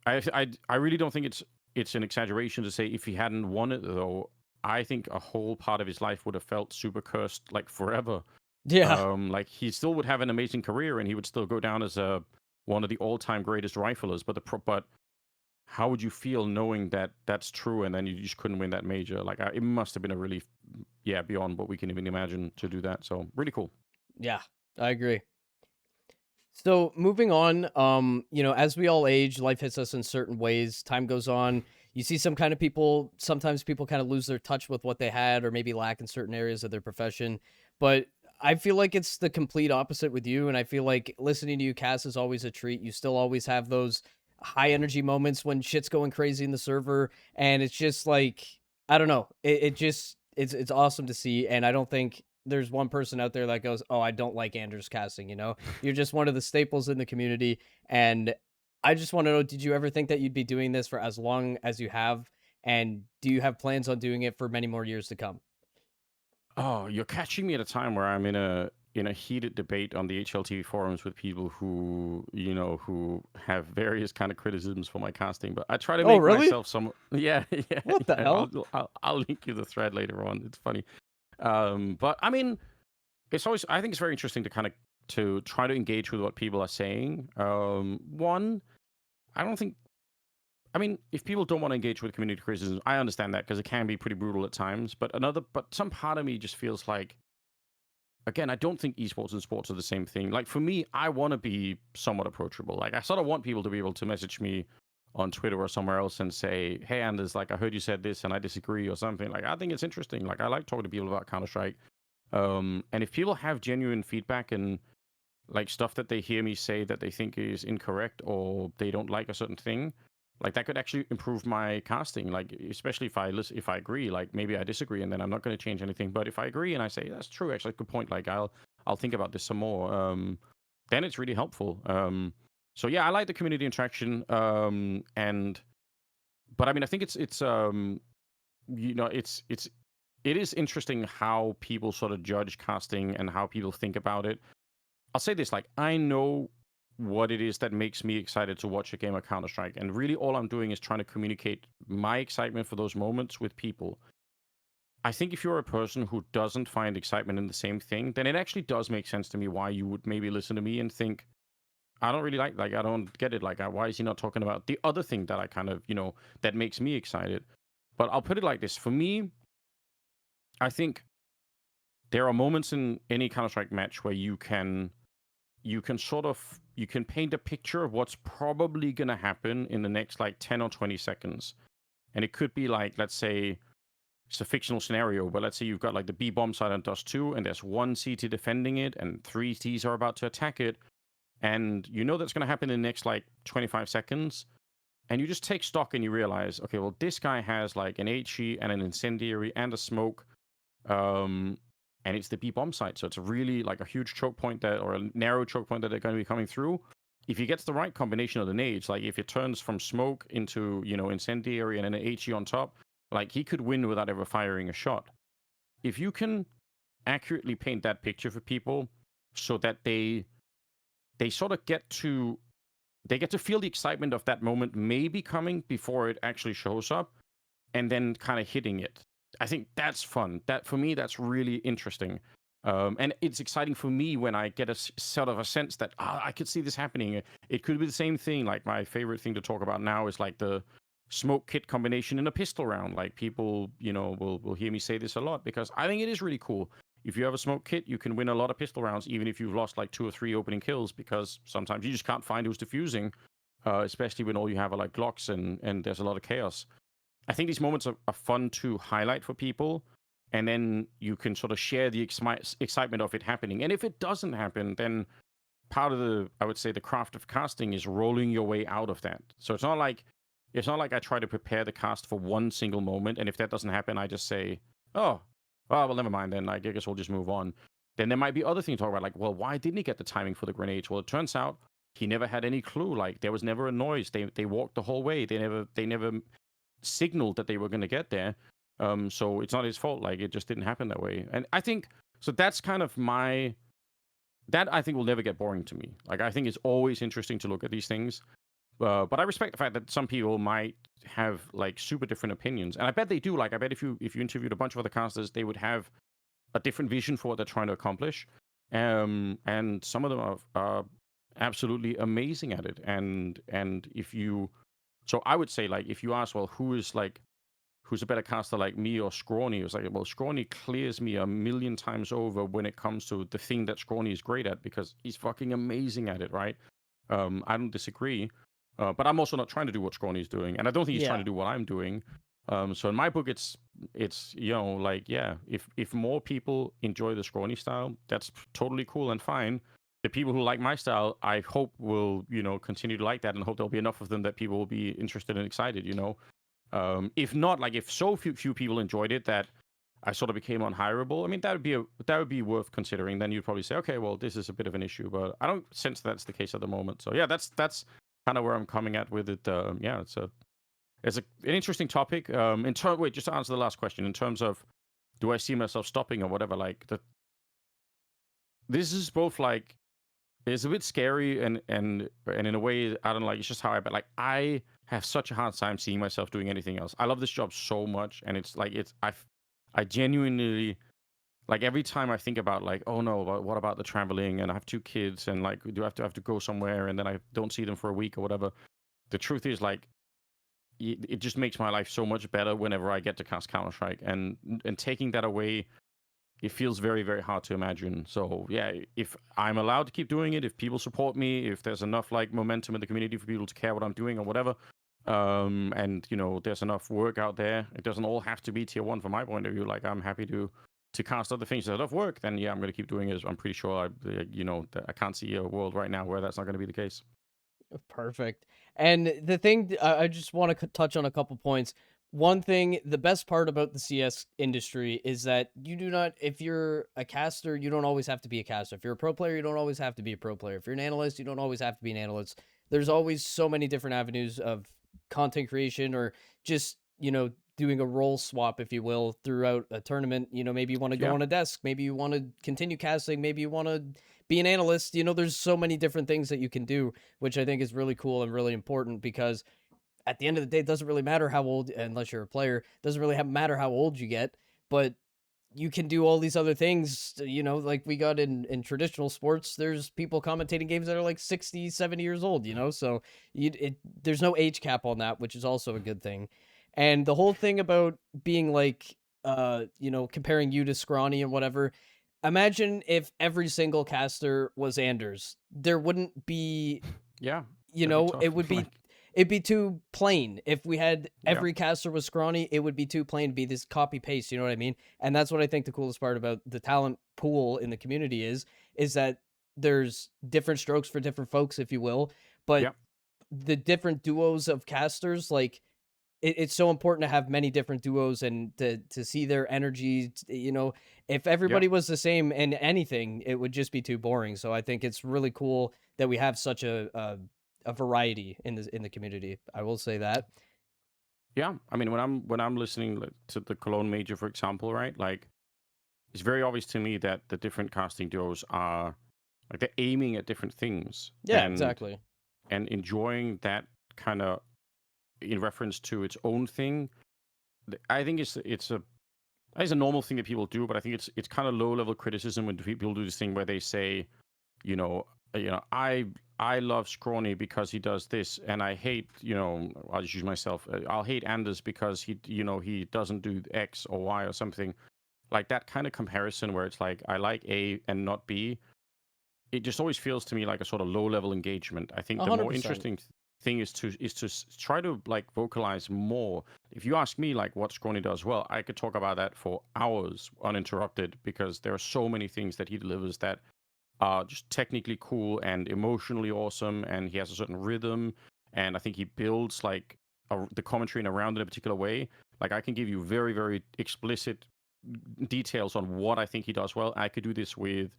I really don't think it's an exaggeration to say if he hadn't won it though, I think a whole part of his life would have felt super cursed like forever. Yeah. Like he still would have an amazing career and he would still go down as one of the all-time greatest riflers, but how would you feel knowing that that's true and then you just couldn't win that major? Like, it must have been a relief, yeah, beyond what we can even imagine to do that. So really cool. Yeah, I agree. So moving on, as we all age, life hits us in certain ways. Time goes on. You see some kind of people, sometimes people kind of lose their touch with what they had or maybe lack in certain areas of their profession. But I feel like it's the complete opposite with you. And I feel like listening to you, Cass, is always a treat. You still always have those high energy moments when shit's going crazy in the server. And it's just like, I don't know. It's awesome to see. And I don't think there's one person out there that goes, "Oh, I don't like Anders casting," You're just one of the staples in the community. And I just want to know, did you ever think that you'd be doing this for as long as you have? And do you have plans on doing it for many more years to come? Oh, you're catching me at a time where I'm in a heated debate on the HLTV forums with people who have various kind of criticisms for my casting. But I try to Oh, make really? myself some. Yeah, yeah, What the yeah. I'll hell? I'll, I'll link you the thread later on. It's funny. But I mean, it's always. I think it's very interesting to kind of to try to engage with what people are saying. One, I don't think. I mean, if people don't want to engage with community criticism, I understand that because it can be pretty brutal at times. But some part of me just feels like, again, I don't think esports and sports are the same thing. Like for me, I want to be somewhat approachable. Like I sort of want people to be able to message me on Twitter or somewhere else and say, "Hey, Anders, like I heard you said this and I disagree" or something. Like I think it's interesting. Like I like talking to people about Counter Strike. And if people have genuine feedback and like stuff that they hear me say that they think is incorrect or they don't like a certain thing, like that could actually improve my casting. Like especially if I agree, like maybe I disagree and then I'm not going to change anything. But if I agree and I say that's true, actually, good point. Like I'll think about this some more. Then it's really helpful. So yeah, I like the community interaction. And but I mean, I think it is interesting how people sort of judge casting and how people think about it. I'll say this, like, I know what it is that makes me excited to watch a game of Counter Strike. And really, all I'm doing is trying to communicate my excitement for those moments with people. I think if you're a person who doesn't find excitement in the same thing, then it actually does make sense to me why you would maybe listen to me and think, I don't really like, I don't get it. Like, why is he not talking about the other thing that I kind of, that makes me excited? But I'll put it like this. For me, I think there are moments in any Counter Strike match where you can paint a picture of what's probably going to happen in the next like 10 or 20 seconds. And it could be like, let's say it's a fictional scenario, but let's say you've got like the B bomb side on Dust 2 and there's one CT defending it and three Ts are about to attack it. And you know that's going to happen in the next like 25 seconds. And you just take stock and you realize, okay, well, this guy has like an HE and an incendiary and a smoke. Um, and it's the B bomb site. So it's really like a huge choke point or a narrow choke point that they're going to be coming through. If he gets the right combination of the nades, like if it turns from smoke into, incendiary and then an HE on top, like he could win without ever firing a shot. If you can accurately paint that picture for people so that they sort of get to feel the excitement of that moment maybe coming before it actually shows up and then kind of hitting it. I think that's fun. That for me, that's really interesting. And it's exciting for me when I get sort of a sense that I could see this happening. It could be the same thing. Like my favorite thing to talk about now is like the smoke kit combination in a pistol round. Like people, will hear me say this a lot because I think it is really cool. If you have a smoke kit, you can win a lot of pistol rounds, even if you've lost like 2 or 3 opening kills, because sometimes you just can't find who's defusing, especially when all you have are like Glocks and there's a lot of chaos. I think these moments are fun to highlight for people, and then you can sort of share the excitement of it happening. And if it doesn't happen, then part of I would say, the craft of casting is rolling your way out of that. So it's not like I try to prepare the cast for one single moment, and if that doesn't happen, I just say, oh, well, never mind then. I guess we'll just move on. Then there might be other things to talk about, like, well, why didn't he get the timing for the grenades? Well, it turns out he never had any clue. Like, there was never a noise. They walked the whole way. They never signaled that they were going to get there. So it's not his fault. Like, it just didn't happen that way. And I think so. That's kind of that I think will never get boring to me. Like, I think it's always interesting to look at these things. But I respect the fact that some people might have like super different opinions, and I bet they do. Like, I bet if you interviewed a bunch of other casters, they would have a different vision for what they're trying to accomplish. And some of them are absolutely amazing at it. And if you, so I would say, like, if you ask, well, who's a better caster, like me or Scrawny? It was like, well, Scrawny clears me a million times over when it comes to the thing that Scrawny is great at, because he's fucking amazing at it, right? I don't disagree, but I'm also not trying to do what Scrawny is doing, and I don't think he's trying to Yeah. do what I'm doing. So in my book, it's like, yeah, if more people enjoy the Scrawny style, that's totally cool and fine. The people who like my style, I hope will continue to like that, and hope there'll be enough of them that people will be interested and excited. If not, like, if so few people enjoyed it that I sort of became unhireable, I mean, that would be worth considering. Then you'd probably say, okay, well, this is a bit of an issue, but I don't sense that's the case at the moment. So yeah, that's kind of where I'm coming at with it. Yeah, an interesting topic. Wait, just to answer the last question, in terms of do I see myself stopping or whatever, like this is both like, it's a bit scary and in a way, I don't know, like, it's just how but like I have such a hard time seeing myself doing anything else. I love this job so much, and it's like I genuinely, like, every time I think about, like, oh no, what about the traveling, and I have two kids, and like, do I have to go somewhere, and then I don't see them for a week or whatever. The truth is, like, it just makes my life so much better whenever I get to cast Counter-Strike, and taking that away, it feels very, very hard to imagine. So yeah, if I'm allowed to keep doing it, if people support me, if there's enough, like, momentum in the community for people to care what I'm doing or whatever, and there's enough work out there, it doesn't all have to be tier one from my point of view. Like, I'm happy to cast other things that enough work, then yeah, I'm going to keep doing it. I'm pretty sure I can't see a world right now where that's not going to be the case. Perfect. And the thing I just want to touch on a couple points. One thing, the best part about the CS industry is that you do not, if you're a caster, you don't always have to be a caster. If you're a pro player, you don't always have to be a pro player. If you're an analyst, you don't always have to be an analyst. There's always so many different avenues of content creation, or just, doing a role swap, if you will, throughout a tournament. Maybe you want to go Yeah, on a desk, maybe you want to continue casting, maybe you want to be an analyst. There's so many different things that you can do, which I think is really cool and really important, because at the end of the day, it doesn't really matter how old, unless you're a player, it doesn't really matter how old you get, but you can do all these other things. Like we got in traditional sports, there's people commentating games that are like 60, 70 years old, so there's no age cap on that, which is also a good thing. And the whole thing about being like, comparing you to Scrawny and whatever, imagine if every single caster was Anders. There wouldn't be, yeah, that'd be it tough. would be, Like, it'd be too plain. If we had yeah, every caster was Scrawny, it would be too plain to be this copy paste, you know what I mean? And that's what I think the coolest part about the talent pool in the community is that there's different strokes for different folks, if you will, but yeah, the different duos of casters, like, it's so important to have many different duos and to see their energy. If yeah. everybody was the same in anything, it would just be too boring. So I think it's really cool that we have such a variety in the community. I will say that. Yeah, I mean, when I'm listening, like, to the Cologne Major, for example, right? Like, it's very obvious to me that the different casting duos are, like, they're aiming at different things, Yeah, exactly. and enjoying that kind of in reference to its own thing. I think it's a normal thing that people do, but I think it's kind of low level criticism when people do this thing where they say, you know, I love Scrawny because he does this, and I hate, I'll just use myself. I'll hate Anders because he doesn't do X or Y or something, like that kind of comparison where it's like I like A and not B. It just always feels to me like a sort of low level engagement. I think A the hundred more percent. interesting thing is to try to, like, vocalize more. If you ask me, like, what Scrawny does well, I could talk about that for hours uninterrupted, because there are so many things that he delivers that are just technically cool and emotionally awesome, and he has a certain rhythm, and I think he builds, like, the commentary and around in a particular way. Like, I can give you very, very explicit details on what I think he does well. I could do this with,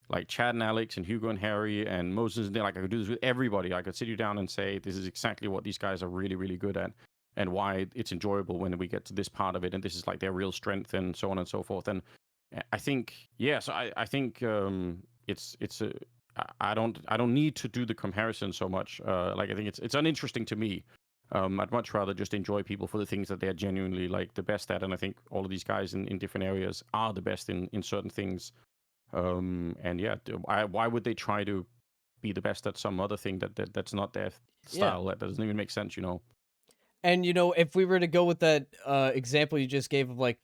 like, Chad and Alex and Hugo and Harry and Moses, and like, I could do this with everybody. I could sit you down and say this is exactly what these guys are really, really good at, and why it's enjoyable when we get to this part of it, and this is, like, their real strength, and so on and so forth. And I think, yeah, so I think, it's a I don't need to do the comparison so much. Like, I think it's uninteresting to me. I'd much rather just enjoy people for the things that they're genuinely, like, the best at, and I think all of these guys in different areas are the best in certain things. And yeah, why would they try to be the best at some other thing that's not their Yeah. style. That doesn't even make sense, you know. And if we were to go with that example you just gave of like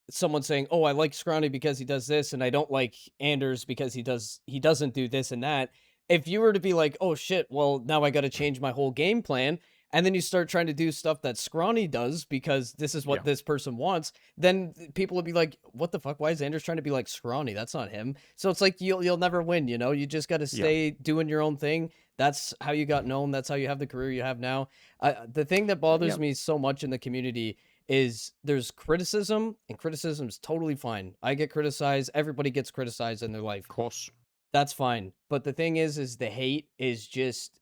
someone saying, "Oh, I like Scrawny because he does this, and I don't like Anders because he doesn't do this and that." If you were to be like, "Oh shit, well now I got to change my whole game plan," and then you start trying to do stuff that Scrawny does because this is what Yeah. this person wants, then people would be like, "What the fuck? Why is Anders trying to be like Scrawny? That's not him." So it's like you'll never win. You just got to Yeah. stay doing your own thing. That's how you got known. That's how you have the career you have now. The thing that Yeah. bothers me so much in the community is there's criticism, and criticism is totally fine. I get criticized, everybody gets criticized in their life. Of course. That's fine. But the thing is the hate is just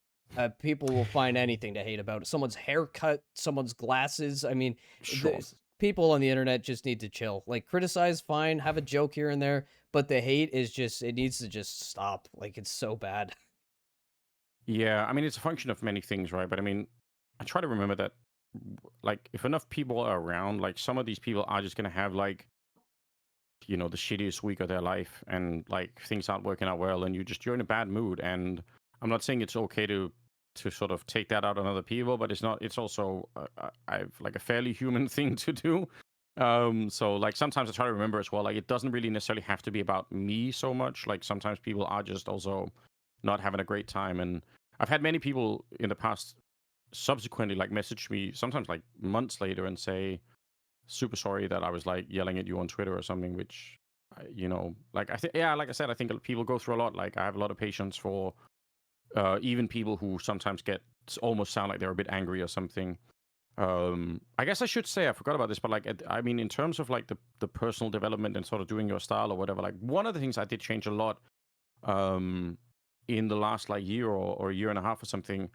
people will find anything to hate about. Someone's haircut, someone's glasses. I mean, Sure. people on the internet just need to chill. Like criticize fine, have a joke here and there, but the hate is just it needs to just stop. Like it's so bad. Yeah, I mean, it's a function of many things, right? But I mean, I try to remember that, like, if enough people are around, like, some of these people are just gonna have like, the shittiest week of their life, and like things aren't working out well, and you're in a bad mood. And I'm not saying it's okay to sort of take that out on other people, but it's not. It's also I've like a fairly human thing to do. So like sometimes I try to remember as well, like it doesn't really necessarily have to be about me so much. Like sometimes people are just also not having a great time. And I've had many people in the past subsequently like message me sometimes like months later and say, super sorry that I was like yelling at you on Twitter or something, which, like I think, yeah, like I said, I think people go through a lot. Like I have a lot of patience for even people who sometimes almost sound like they're a bit angry or something. I guess I should say, I forgot about this, but like, I mean, in terms of like the personal development and sort of doing your style or whatever, like one of the things I did change a lot um, in the last like year or a year and a half or something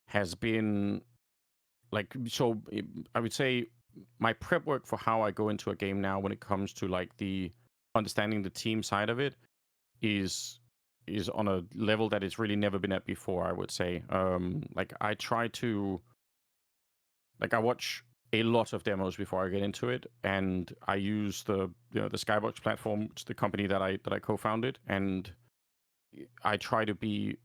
has been like, I would say my prep work for how I go into a game now when it comes to like the understanding the team side of it is on a level that it's really never been at before, I would say. Like I try to like I watch a lot of demos before I get into it, and I use the Skybox platform, which is the company that I co-founded, and I try to be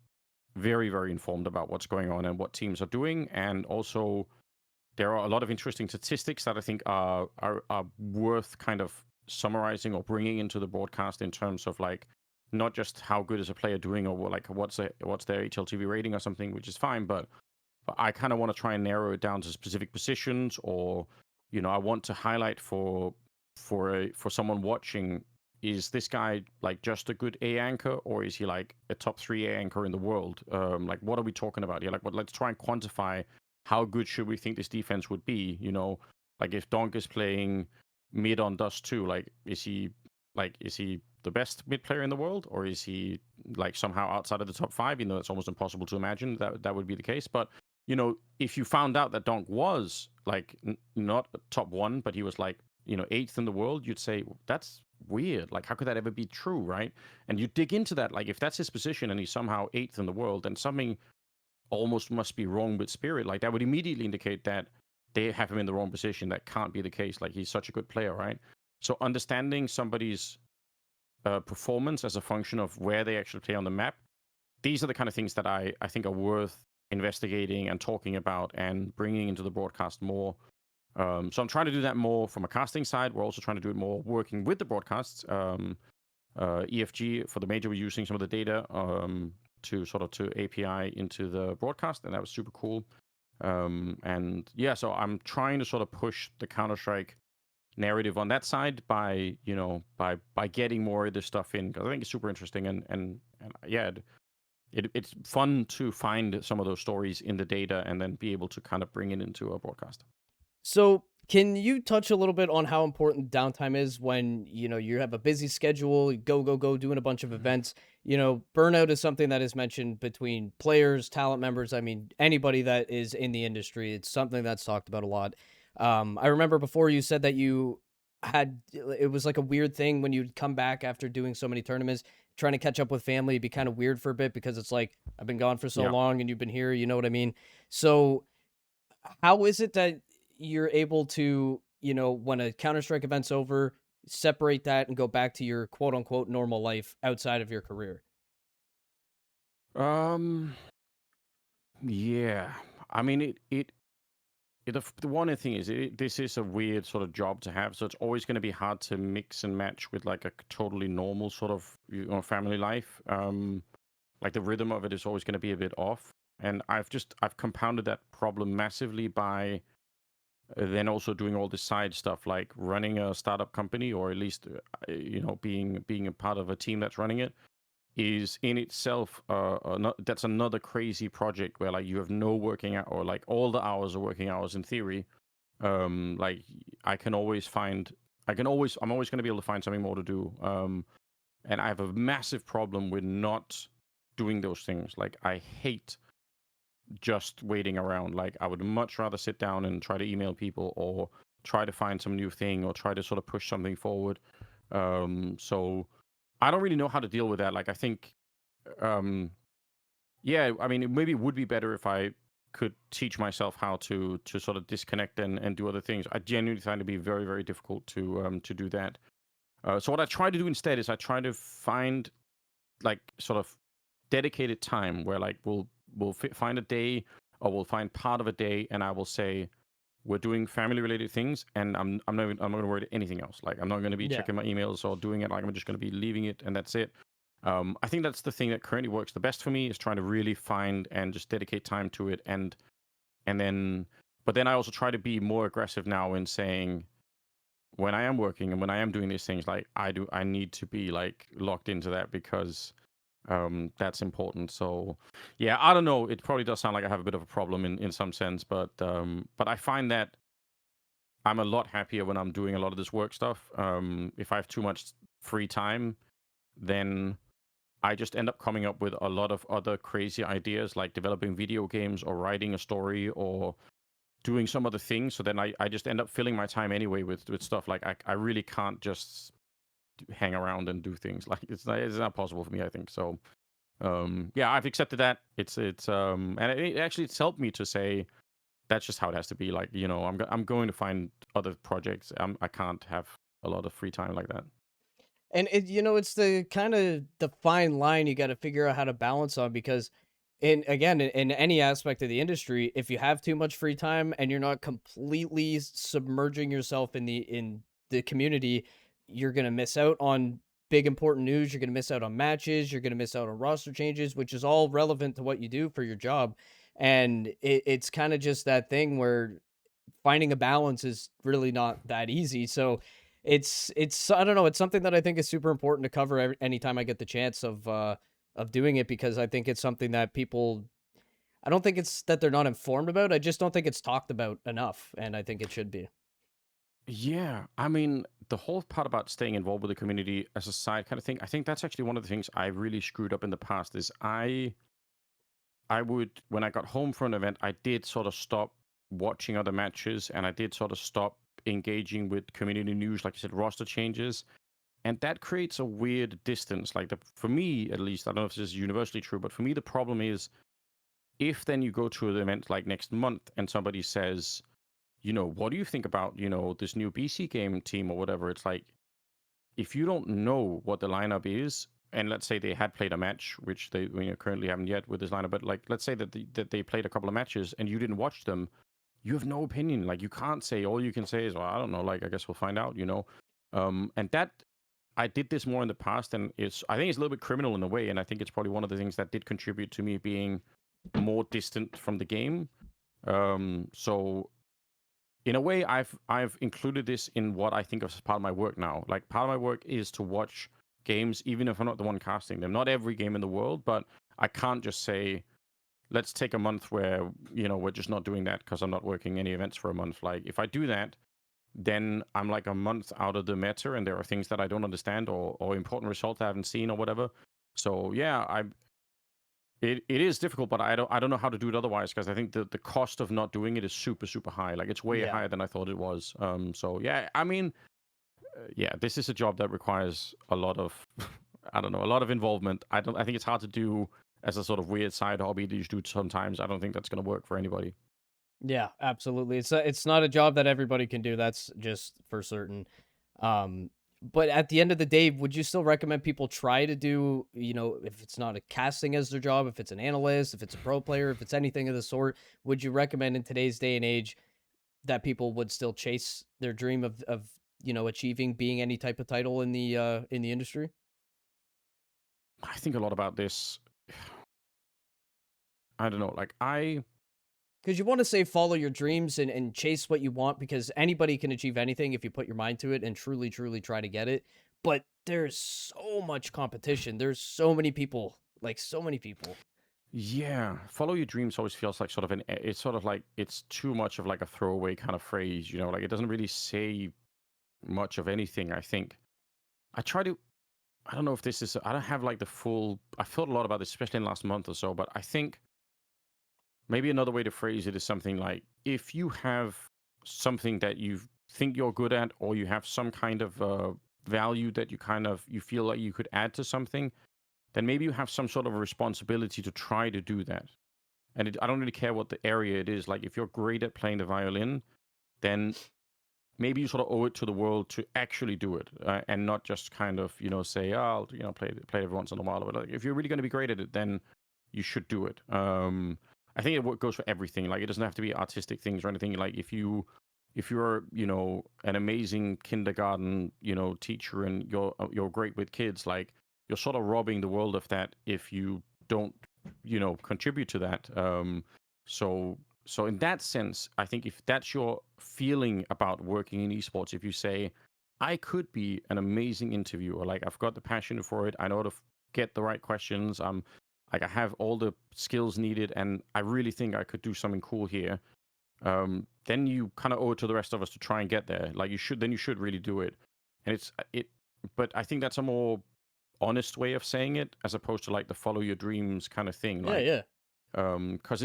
very, very informed about what's going on and what teams are doing. And also there are a lot of interesting statistics that I think are worth kind of summarizing or bringing into the broadcast in terms of like not just how good is a player doing or like what's their HLTV rating or something, which is fine, but I kind of want to try and narrow it down to specific positions, or I want to highlight for someone watching, is this guy like just a good A anchor, or is he like a top 3 A anchor in the world? Like what are we talking about here? Like let's try and quantify how good should we think this defense would be? Like if Donk is playing mid on Dust 2, like is he the best mid player in the world, or is he like somehow outside of the top 5? It's almost impossible to imagine that would be the case. But if you found out that Donk was like not top 1, but he was like 8th in the world, you'd say, "Well, that's weird. Like how could that ever be true?" Right? And you dig into that, like if that's his position and he's somehow 8th in the world, then something almost must be wrong with Spirit. Like that would immediately indicate that they have him in the wrong position. That can't be the case. Like he's such a good player, right? So understanding somebody's performance as a function of where they actually play on the map, these are the kind of things that I think are worth investigating and talking about and bringing into the broadcast more. So I'm trying to do that more from a casting side. We're also trying to do it more working with the broadcasts. EFG for the major, we're using some of the data to API into the broadcast, and that was super cool. And yeah, so I'm trying to sort of push the Counter-Strike narrative on that side by by getting more of this stuff in, because I think it's super interesting, and yeah, it's fun to find some of those stories in the data and then be able to kind of bring it into a broadcast. So, can you touch a little bit on how important downtime is when, you have a busy schedule, go, go, go, doing a bunch of events? Burnout is something that is mentioned between players, talent members. I mean, anybody that is in the industry, it's something that's talked about a lot. I remember before you said that it was like a weird thing when you'd come back after doing so many tournaments, trying to catch up with family, it'd be kind of weird for a bit because it's like, I've been gone for so Yeah. long and you've been here, you know what I mean? So, how is it that you're able to, when a Counter Strike event's over, separate that and go back to your quote unquote normal life outside of your career? Um, yeah. I mean, the one thing is, this is a weird sort of job to have, so it's always going to be hard to mix and match with like a totally normal sort of family life. Like the rhythm of it is always going to be a bit off, and I've compounded that problem massively by then also doing all the side stuff like running a startup company, or at least being a part of a team that's running it is in itself that's another crazy project where like you have no working out, or like all the hours are working hours in theory. Like I can always find I'm always going to be able to find something more to do. And I have a massive problem with not doing those things. Like I hate just waiting around. Like I would much rather sit down and try to email people, or try to find some new thing, or try to sort of push something forward. So I don't really know how to deal with that. Like I think, um, yeah, I mean, maybe it would be better if I could teach myself how to sort of disconnect and do other things. I genuinely find it to be very, very difficult to do that. So what I try to do instead is I try to find like sort of dedicated time where like we'll find a day, or we'll find part of a day, and I will say we're doing family related things, and I'm not going to worry about anything else. Like I'm not going to be Yeah. checking my emails or doing it. Like I'm just going to be leaving it, and that's it. I think that's the thing that currently works the best for me, is trying to really find and just dedicate time to it, and then but then I also try to be more aggressive now in saying when I am working and when I am doing these things, like I need to be like locked into that, because that's important. So yeah, I don't know, it probably does sound like I have a bit of a problem in some sense, but I find that I'm a lot happier when I'm doing a lot of this work stuff. If I have too much free time, then I just end up coming up with a lot of other crazy ideas, like developing video games, or writing a story, or doing some other things. So then I just end up filling my time anyway with stuff. Like I really can't just hang around and do things. Like it's not possible for me, I think. So yeah, I've accepted that. And it's helped me to say that's just how it has to be. Like, I'm going to find other projects. I can't have a lot of free time like that. And it's the kind of the fine line you got to figure out how to balance on, because in any aspect of the industry, if you have too much free time and you're not completely submerging yourself in the community, you're going to miss out on big important news, you're going to miss out on matches, you're going to miss out on roster changes, which is all relevant to what you do for your job. And it's kind of just that thing where finding a balance is really not that easy. So it's I don't know, it's something that I think is super important to cover anytime I get the chance of doing it, because I think it's something that people, I don't think it's that they're not informed about. I just don't think it's talked about enough, and I think it should be. Yeah, I mean, the whole part about staying involved with the community as a side kind of thing, I think that's actually one of the things I really screwed up in the past. Is I would, when I got home from an event, I did sort of stop watching other matches, and I did sort of stop engaging with community news, like you said, roster changes. And that creates a weird distance. Like for me, at least, I don't know if this is universally true, but for me, the problem is if then you go to an event like next month and somebody says, what do you think about, this new BC game team or whatever? It's like, if you don't know what the lineup is, and let's say they had played a match, which they currently haven't yet with this lineup, but like let's say that they played a couple of matches and you didn't watch them, you have no opinion. Like you can't say. All you can say is, well, I don't know. Like I guess we'll find out. And that I did this more in the past, and I think it's a little bit criminal in a way, and I think it's probably one of the things that did contribute to me being more distant from the game. So in a way, I've included this in what I think of as part of my work now. Like part of my work is to watch games, even if I'm not the one casting them. Not every game in the world, but I can't just say, let's take a month where we're just not doing that because I'm not working any events for a month. Like if I do that, then I'm like a month out of the meta, and there are things that I don't understand, or important results I haven't seen or whatever. So yeah, it is difficult, but I don't know how to do it otherwise, because I think the cost of not doing it is super super high. Like it's way Yeah. higher than I thought it was. So yeah, I mean, yeah, this is a job that requires a lot of I don't know, a lot of involvement. I think it's hard to do as a sort of weird side hobby that you do sometimes. I don't think that's going to work for anybody. Yeah, absolutely. It's not a job that everybody can do. That's just for certain. Um, But at the end of the day, would you still recommend people try to do, if it's not a casting as their job, if it's an analyst, if it's a pro player, if it's anything of the sort, would you recommend in today's day and age that people would still chase their dream of achieving being any type of title in the industry? I think a lot about this. I don't know. Like Because you want to say follow your dreams and chase what you want because anybody can achieve anything if you put your mind to it and truly, truly try to get it. But there's so much competition. There's so many people, like so many people. Yeah, follow your dreams always feels like sort of it's sort of like it's too much of like a throwaway kind of phrase, like it doesn't really say much of anything, I think. I try to, I don't know if this is, I don't have like the full, I thought a lot about this, especially in the last month or so, but I think maybe another way to phrase it is something like if you have something that you think you're good at, or you have some kind of value that you feel like you could add to something, then maybe you have some sort of a responsibility to try to do that. And I don't really care what the area it is. Like if you're great at playing the violin, then maybe you sort of owe it to the world to actually do it, and not just kind of say, oh, I'll play it every once in a while. But like, if you're really going to be great at it, then you should do it. I think it goes for everything. Like it doesn't have to be artistic things or anything. Like if you're an amazing kindergarten teacher and you're great with kids, like you're sort of robbing the world of that if you don't contribute to that. So in that sense, I think if that's your feeling about working in esports, if you say, I could be an amazing interviewer, like I've got the passion for it, I know how to get the right questions, like I have all the skills needed, and I really think I could do something cool here. Then you kind of owe it to the rest of us to try and get there. Like you should really do it. And but I think that's a more honest way of saying it, as opposed to like the follow your dreams kind of thing. Yeah, Like, yeah. because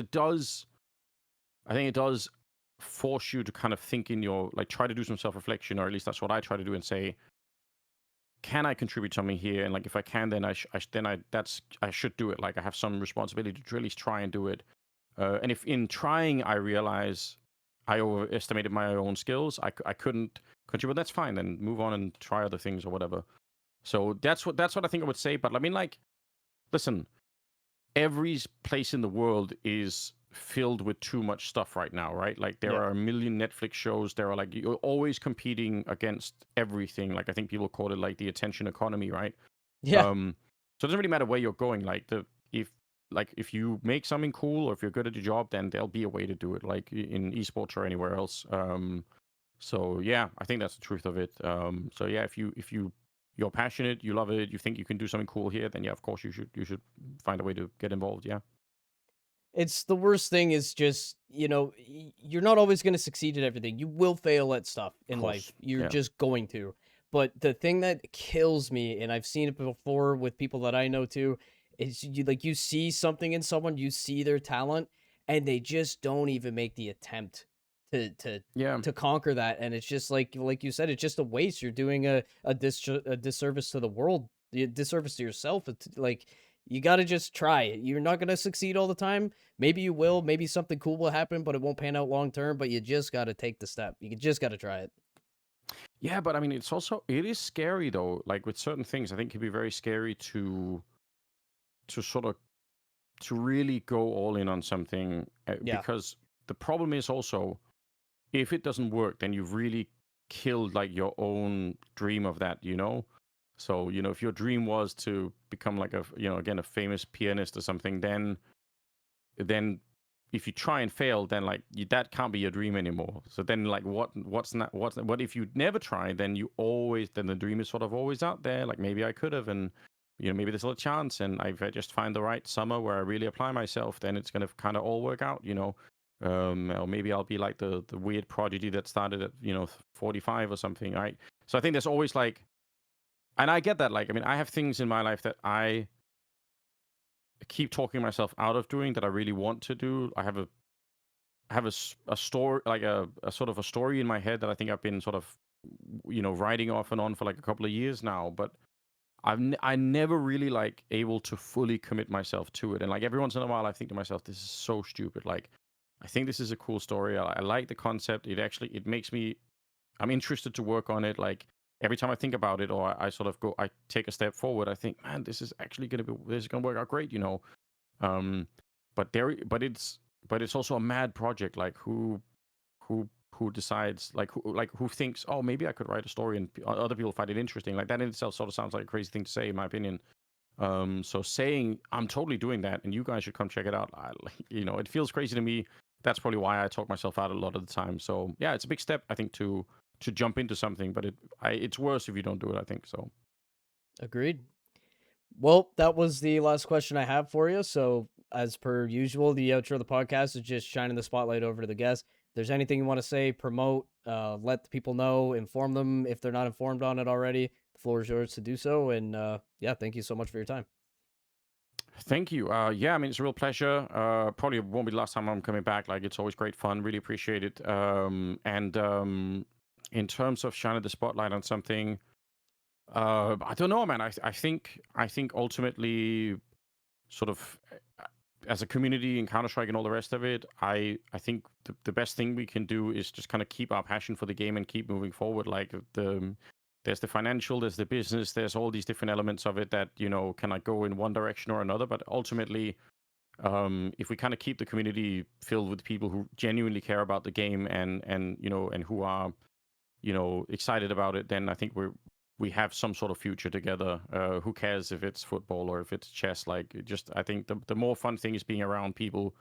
I think it does force you to kind of think in your, like, try to do some self-reflection, or at least that's what I try to do, and say, can I contribute something here? And like, if I can, then I should do it. Like, I have some responsibility to at least try and do it. And if in trying I realize I overestimated my own skills, I couldn't contribute, that's fine. Then move on and try other things or whatever. So that's what I think I would say. But I mean, like, listen, every place in the world is filled with too much stuff right now, right? Like there Yeah. are a million Netflix shows. There are, like, you're always competing against everything. Like I think people call it like the attention economy, right? Yeah. So it doesn't really matter where you're going. If you make something cool, or if you're good at your job, then there'll be a way to do it, like in esports or anywhere else. So yeah, I think that's the truth of it. So yeah, if you're passionate, you love it, you think you can do something cool here, then yeah, of course you should find a way to get involved. Yeah, It's the worst thing is just, you're not always going to succeed at everything. You will fail at stuff of in life. course. You're Yeah. just going to. But the thing that kills me, and I've seen it before with people that I know too, is you see something in someone, you see their talent, and they just don't even make the attempt to to Yeah. to conquer that. And it's just like you said, it's just a waste. You're doing a disservice to the world, a disservice to yourself. It's like you got to just try it. You're not going to succeed all the time. Maybe you will. Maybe something cool will happen, but it won't pan out long term. But you just got to take the step. You just got to try it. Yeah, but I mean, it is scary though. Like with certain things, I think it can be very scary to sort of to really go all in on something, Yeah. because the problem is also, if it doesn't work, then you've really killed like your own dream of that, So, if your dream was to become like again, a famous pianist or something, then if you try and fail, then like that can't be your dream anymore. So then like what if you never try, then then the dream is sort of always out there. Like maybe I could have, and maybe there's a chance, and if I just find the right summer where I really apply myself, then it's gonna kind of all work out. Or maybe I'll be like the weird prodigy that started at 45 or something, right? So I think there's always like, and I get that. Like, I mean, I have things in my life that I keep talking myself out of doing that I really want to do. I have a story, like a sort of a story in my head that I think I've been sort of writing off and on for like a couple of years now, but I never really like able to fully commit myself to it. And like every once in a while I think to myself, this is so stupid. Like, I think this is a cool story. I like the concept. It makes me, I'm interested to work on it. Like, every time I think about it, or I sort of I take a step forward, I think, man, this is actually this is gonna work out great, you know. Um, but it's also a mad project. Like who decides, who thinks, oh, maybe I could write a story and other people find it interesting. Like that in itself sort of sounds like a crazy thing to say, in my opinion. So saying I'm totally doing that and you guys should come check it out, you know, it feels crazy to me. That's probably why I talk myself out a lot of the time. So yeah, it's a big step, I think, to jump into something, but it's worse if you don't do it, I think. So Agreed. Well, that was the last question I have for you. So, as per usual, the outro of the podcast is just shining the spotlight over to the guests. If there's anything you want to say, promote, let the people know, inform them if they're not informed on it already. The floor is yours to do so. And yeah, thank you so much for your time. thank you. Yeah, I mean, it's a real pleasure. Probably won't be the last time I'm coming back. Like, it's always great fun. Really appreciate it. And in terms of shining the spotlight on something, I don't know, man. I think ultimately, sort of, as a community in Counter Strike and all the rest of it, I think the best thing we can do is just kind of keep our passion for the game and keep moving forward. Like there's the financial, there's the business, there's all these different elements of it that, you know, can like go in one direction or another. But ultimately, if we kind of keep the community filled with people who genuinely care about the game and you know, and who are, you know, excited about it, then I think we have some sort of future together. Who cares if it's football or if it's chess? Like, I think the more fun thing is being around people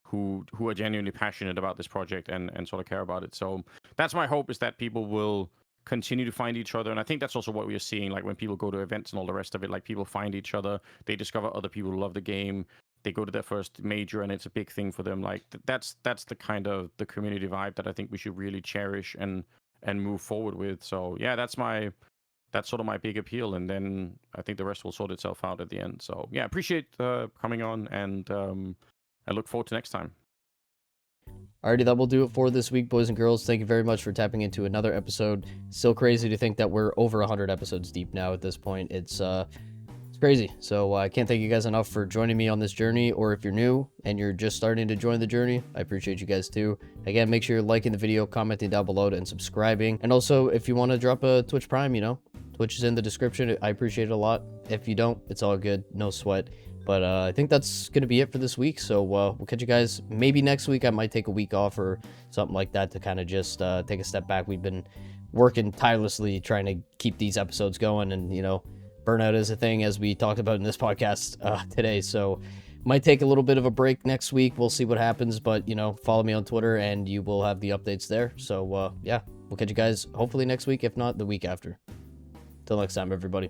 who are genuinely passionate about this project and sort of care about it. So that's my hope, is that people will continue to find each other. And I think that's also what we are seeing. Like when people go to events and all the rest of it, like people find each other, they discover other people who love the game. They go to their first major and it's a big thing for them. Like that's the kind of the community vibe that I think we should really cherish and move forward with. So yeah, that's sort of my big appeal, and then I think the rest will sort itself out at the end. So yeah, appreciate coming on, and I look forward to next time. Alrighty, that will do it for this week, boys and girls. Thank you very much for tapping into another episode. Still crazy to think that we're over 100 episodes deep now at this point. It's crazy. So I can't thank you guys enough for joining me on this journey. Or if you're new and you're just starting to join the journey, I appreciate you guys too. Again, make sure you're liking the video, commenting down below, and subscribing. And also, if you want to drop a Twitch Prime, you know, Twitch is in the description. I appreciate it a lot. If you don't, it's all good. No sweat. But I think that's going to be it for this week. So we'll catch you guys maybe next week. I might take a week off or something like that to kind of just take a step back. We've been working tirelessly trying to keep these episodes going. And, you know, burnout is a thing, as we talked about in this podcast today. So might take a little bit of a break next week. We'll see what happens. But, you know, follow me on Twitter and you will have the updates there. So, yeah, we'll catch you guys hopefully next week, if not the week after. Till next time, everybody.